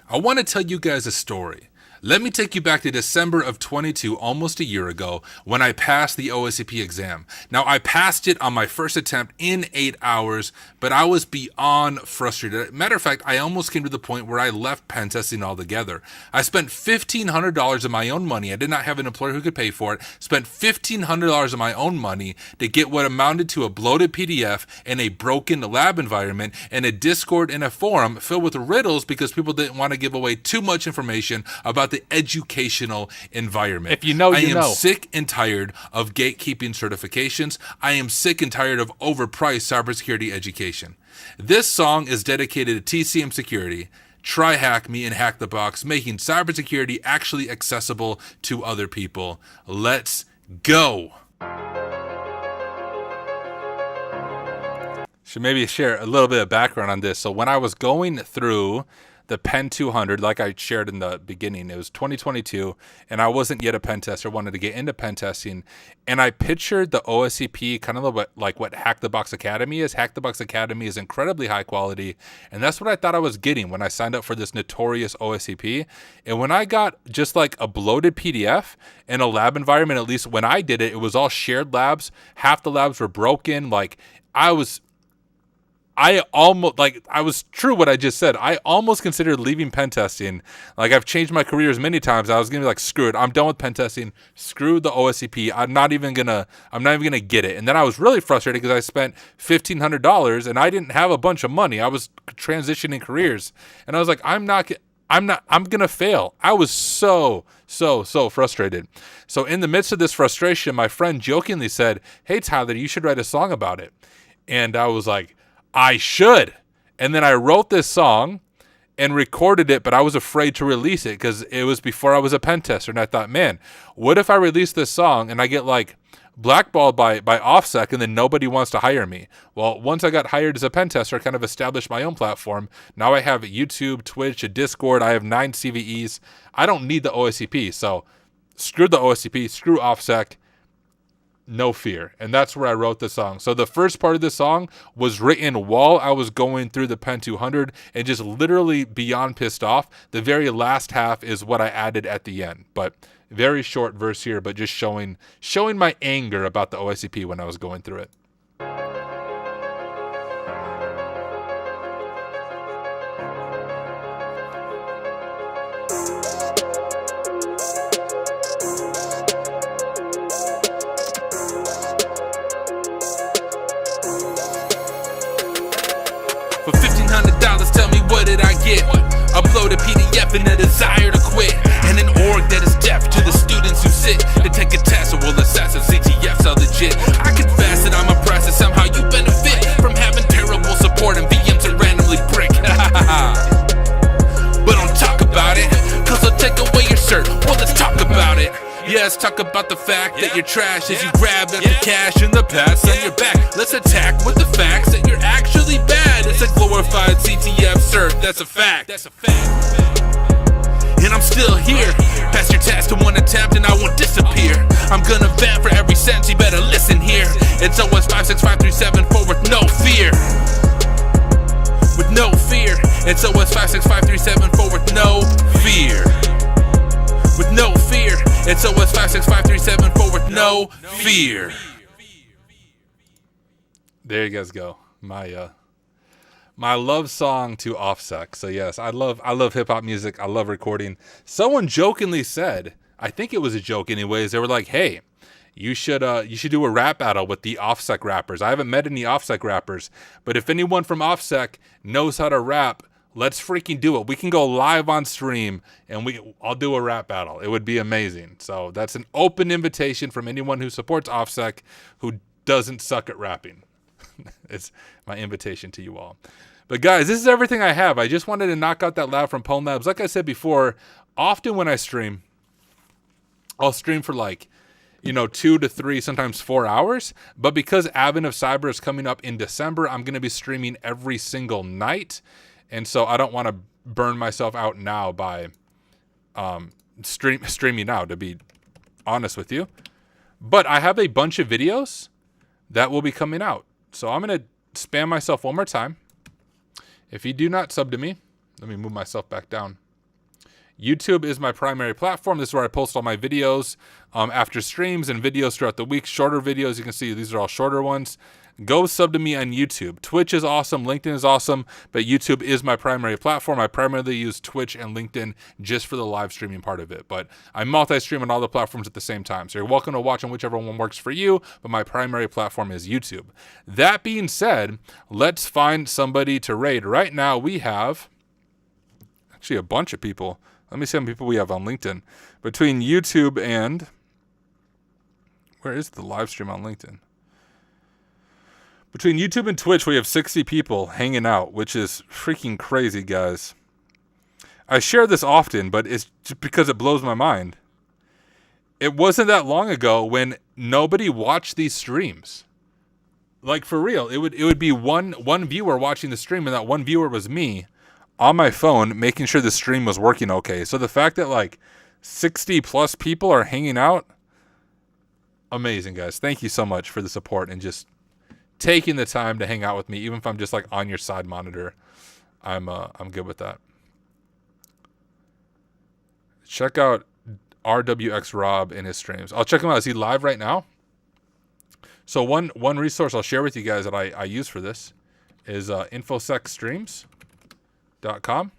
I want to tell you guys a story. Let me take you back to December of 22, almost a year ago, when I passed the OSCP exam. Now, I passed it on my first attempt in 8 hours, but I was beyond frustrated. Matter of fact, I almost came to the point where I left pen testing altogether. I spent $1,500 of my own money. I did not have an employer who could pay for it. Spent $1,500 of my own money to get what amounted to a bloated PDF and a broken lab environment and a Discord and a forum filled with riddles because people didn't want to give away too much information about the educational environment.
If you know, you know.
I am sick and tired of gatekeeping certifications. I am sick and tired of overpriced cybersecurity education. This song is dedicated to TCM security. Try hack me and hack the box, making cybersecurity actually accessible to other people. Let's go. Should maybe share a little bit of background on this. So when I was going through the Pen 200, like I shared in the beginning, it was 2022, and I wasn't yet a pen tester, wanted to get into pen testing, and I pictured the OSCP kind of like what Hack the Box Academy is. Hack the Box Academy is incredibly high quality, and that's what I thought I was getting when I signed up for this notorious OSCP. And when I got just like a bloated PDF in a lab environment, at least when I did it, it was all shared labs. Half the labs were broken. Like I was true what I just said. I almost considered leaving pen testing. Like I've changed my careers many times. I was gonna be like, screw it, I'm done with pen testing. Screw the OSCP. I'm not even gonna get it. And then I was really frustrated because I spent $1,500 and I didn't have a bunch of money. I was transitioning careers, and I was like, I'm gonna fail. I was so frustrated. So in the midst of this frustration, my friend jokingly said, "Hey Tyler, you should write a song about it." And I was like, I should. And then I wrote this song and recorded it, but I was afraid to release it because it was before I was a pen tester. And I thought, man, what if I release this song and I get like blackballed by OffSec and then nobody wants to hire me? Well, once I got hired as a pen tester, I kind of established my own platform. Now I have YouTube, Twitch, a Discord. I have 9 CVEs. I don't need the OSCP. So screw the OSCP, screw OffSec. No fear. And that's where I wrote the song. So the first part of the song was written while I was going through the Pen 200 and just literally beyond pissed off. The very last half is what I added at the end. But very short verse here, but just showing my anger about the OSCP when I was going through it. Let's tell me, what did I get? Upload a PDF and a desire to quit, and an org that is deaf to the students who sit to take a test and will assess if CTFs are legit. I confess that I'm impressed that somehow you benefit from having terrible support and VMs that randomly brick. But don't talk about it, cause they'll take away your cert. Well, let's talk about it. Yeah, let's talk about the fact that you're trash as you grab at the cash in the past on your back. Let's attack with the facts that you're actually bad. It's a glorified CTF cert, that's a fact. And I'm still here. Pass your test in one attempt and I won't disappear. I'm gonna vent for every sentence, you better listen here. It's OS 56537 with no fear. With no fear. It's OS 56537 with no fear. With no fear. It's OS 56537 with no fear. There you guys go. My love song to OffSec. So yes, I love hip hop music. I love recording. Someone jokingly said, I think it was a joke anyways, they were like, hey, you should do a rap battle with the OffSec rappers. I haven't met any OffSec rappers, but if anyone from OffSec knows how to rap, let's freaking do it. We can go live on stream and I'll do a rap battle. It would be amazing. So that's an open invitation from anyone who supports OffSec who doesn't suck at rapping. It's my invitation to you all. But guys, this is everything I have. I just wanted to knock out that lab from Pwned Labs. Like I said before, often when I stream, I'll stream for 2 to 3, sometimes 4 hours. But because Advent of Cyber is coming up in December, I'm going to be streaming every single night. And so I don't want to burn myself out now by streaming now, to be honest with you. But I have a bunch of videos that will be coming out. So I'm going to spam myself one more time. If you do not sub to me, let me move myself back down. YouTube is my primary platform. This is where I post all my videos after streams and videos throughout the week. Shorter videos, you can see these are all shorter ones. Go sub to me on YouTube. Twitch is awesome. LinkedIn is awesome. But YouTube is my primary platform. I primarily use Twitch and LinkedIn just for the live streaming part of it. But I multi-stream on all the platforms at the same time. So you're welcome to watch on whichever one works for you. But my primary platform is YouTube. That being said, let's find somebody to raid. Right now we have actually a bunch of people. Let me see how many people we have on LinkedIn. Between YouTube and... where is the live stream on LinkedIn? Between YouTube and Twitch, we have 60 people hanging out, which is freaking crazy, guys. I share this often, but it's just because it blows my mind. It wasn't that long ago when nobody watched these streams. Like, for real, it would be one viewer watching the stream, and that one viewer was me on my phone making sure the stream was working okay. So the fact that 60 plus people are hanging out, amazing, guys. Thank you so much for the support and just taking the time to hang out with me, even if I'm just on your side monitor. I'm good with that. Check out RWX Rob in his streams. I'll check him out. Is he live right now? So one resource I'll share with you guys that I use for this is infosecstreams.com.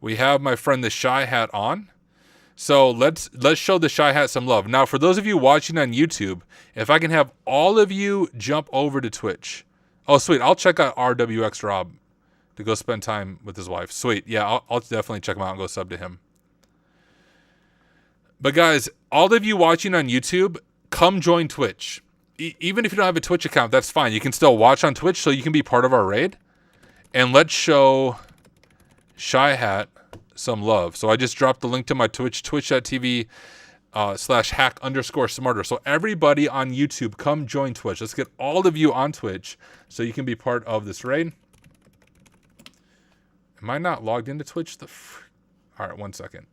We have my friend the Shy Hat on. So let's show the Shy Hat some love. Now, for those of you watching on YouTube, if I can have all of you jump over to Twitch. Oh, sweet. I'll check out RWX Rob to go spend time with his wife. Sweet. Yeah, I'll definitely check him out and go sub to him. But guys, all of you watching on YouTube, come join Twitch. Even if you don't have a Twitch account, that's fine. You can still watch on Twitch so you can be part of our raid. And let's show Shy Hat some love. So I just dropped the link to my Twitch, twitch.tv /hack_smarter. So everybody on YouTube, come join Twitch. Let's get all of you on Twitch so you can be part of this raid. Am I not logged into Twitch? All right, 1 second.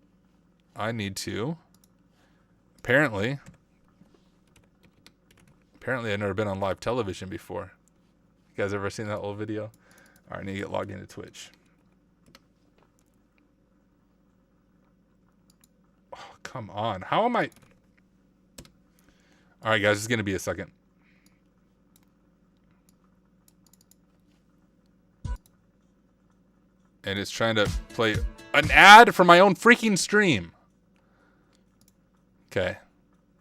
I need to. Apparently I've never been on live television before. You guys ever seen that old video? All right, I need to get logged into Twitch. Oh, come on. How am I? All right, guys, it's going to be a second. And it's trying to play an ad for my own freaking stream. Okay.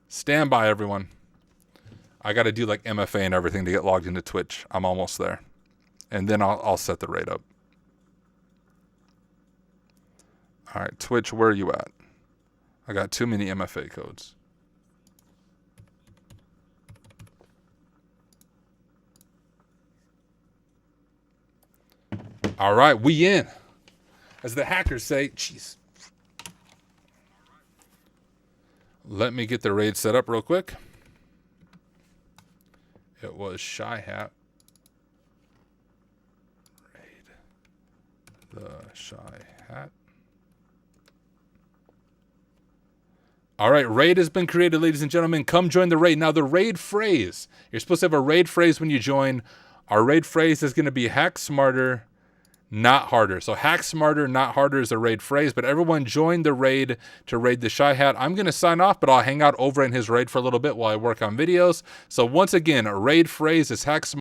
Stand by, everyone. I got to do MFA and everything to get logged into Twitch. I'm almost there. And then I'll set the raid up. All right, Twitch, where are you at? I got too many MFA codes. All right, we in. As the hackers say, jeez. Let me get the raid set up real quick. It was Shy Hat. Raid. The Shy Hat. All right, raid has been created, ladies and gentlemen. Come join the raid. Now, the raid phrase. You're supposed to have a raid phrase when you join. Our raid phrase is going to be hack smarter, not harder. So hack smarter, not harder is a raid phrase, but everyone join the raid to raid the Shy Hat. I'm going to sign off, but I'll hang out over in his raid for a little bit while I work on videos. So once again, a raid phrase is hack smarter.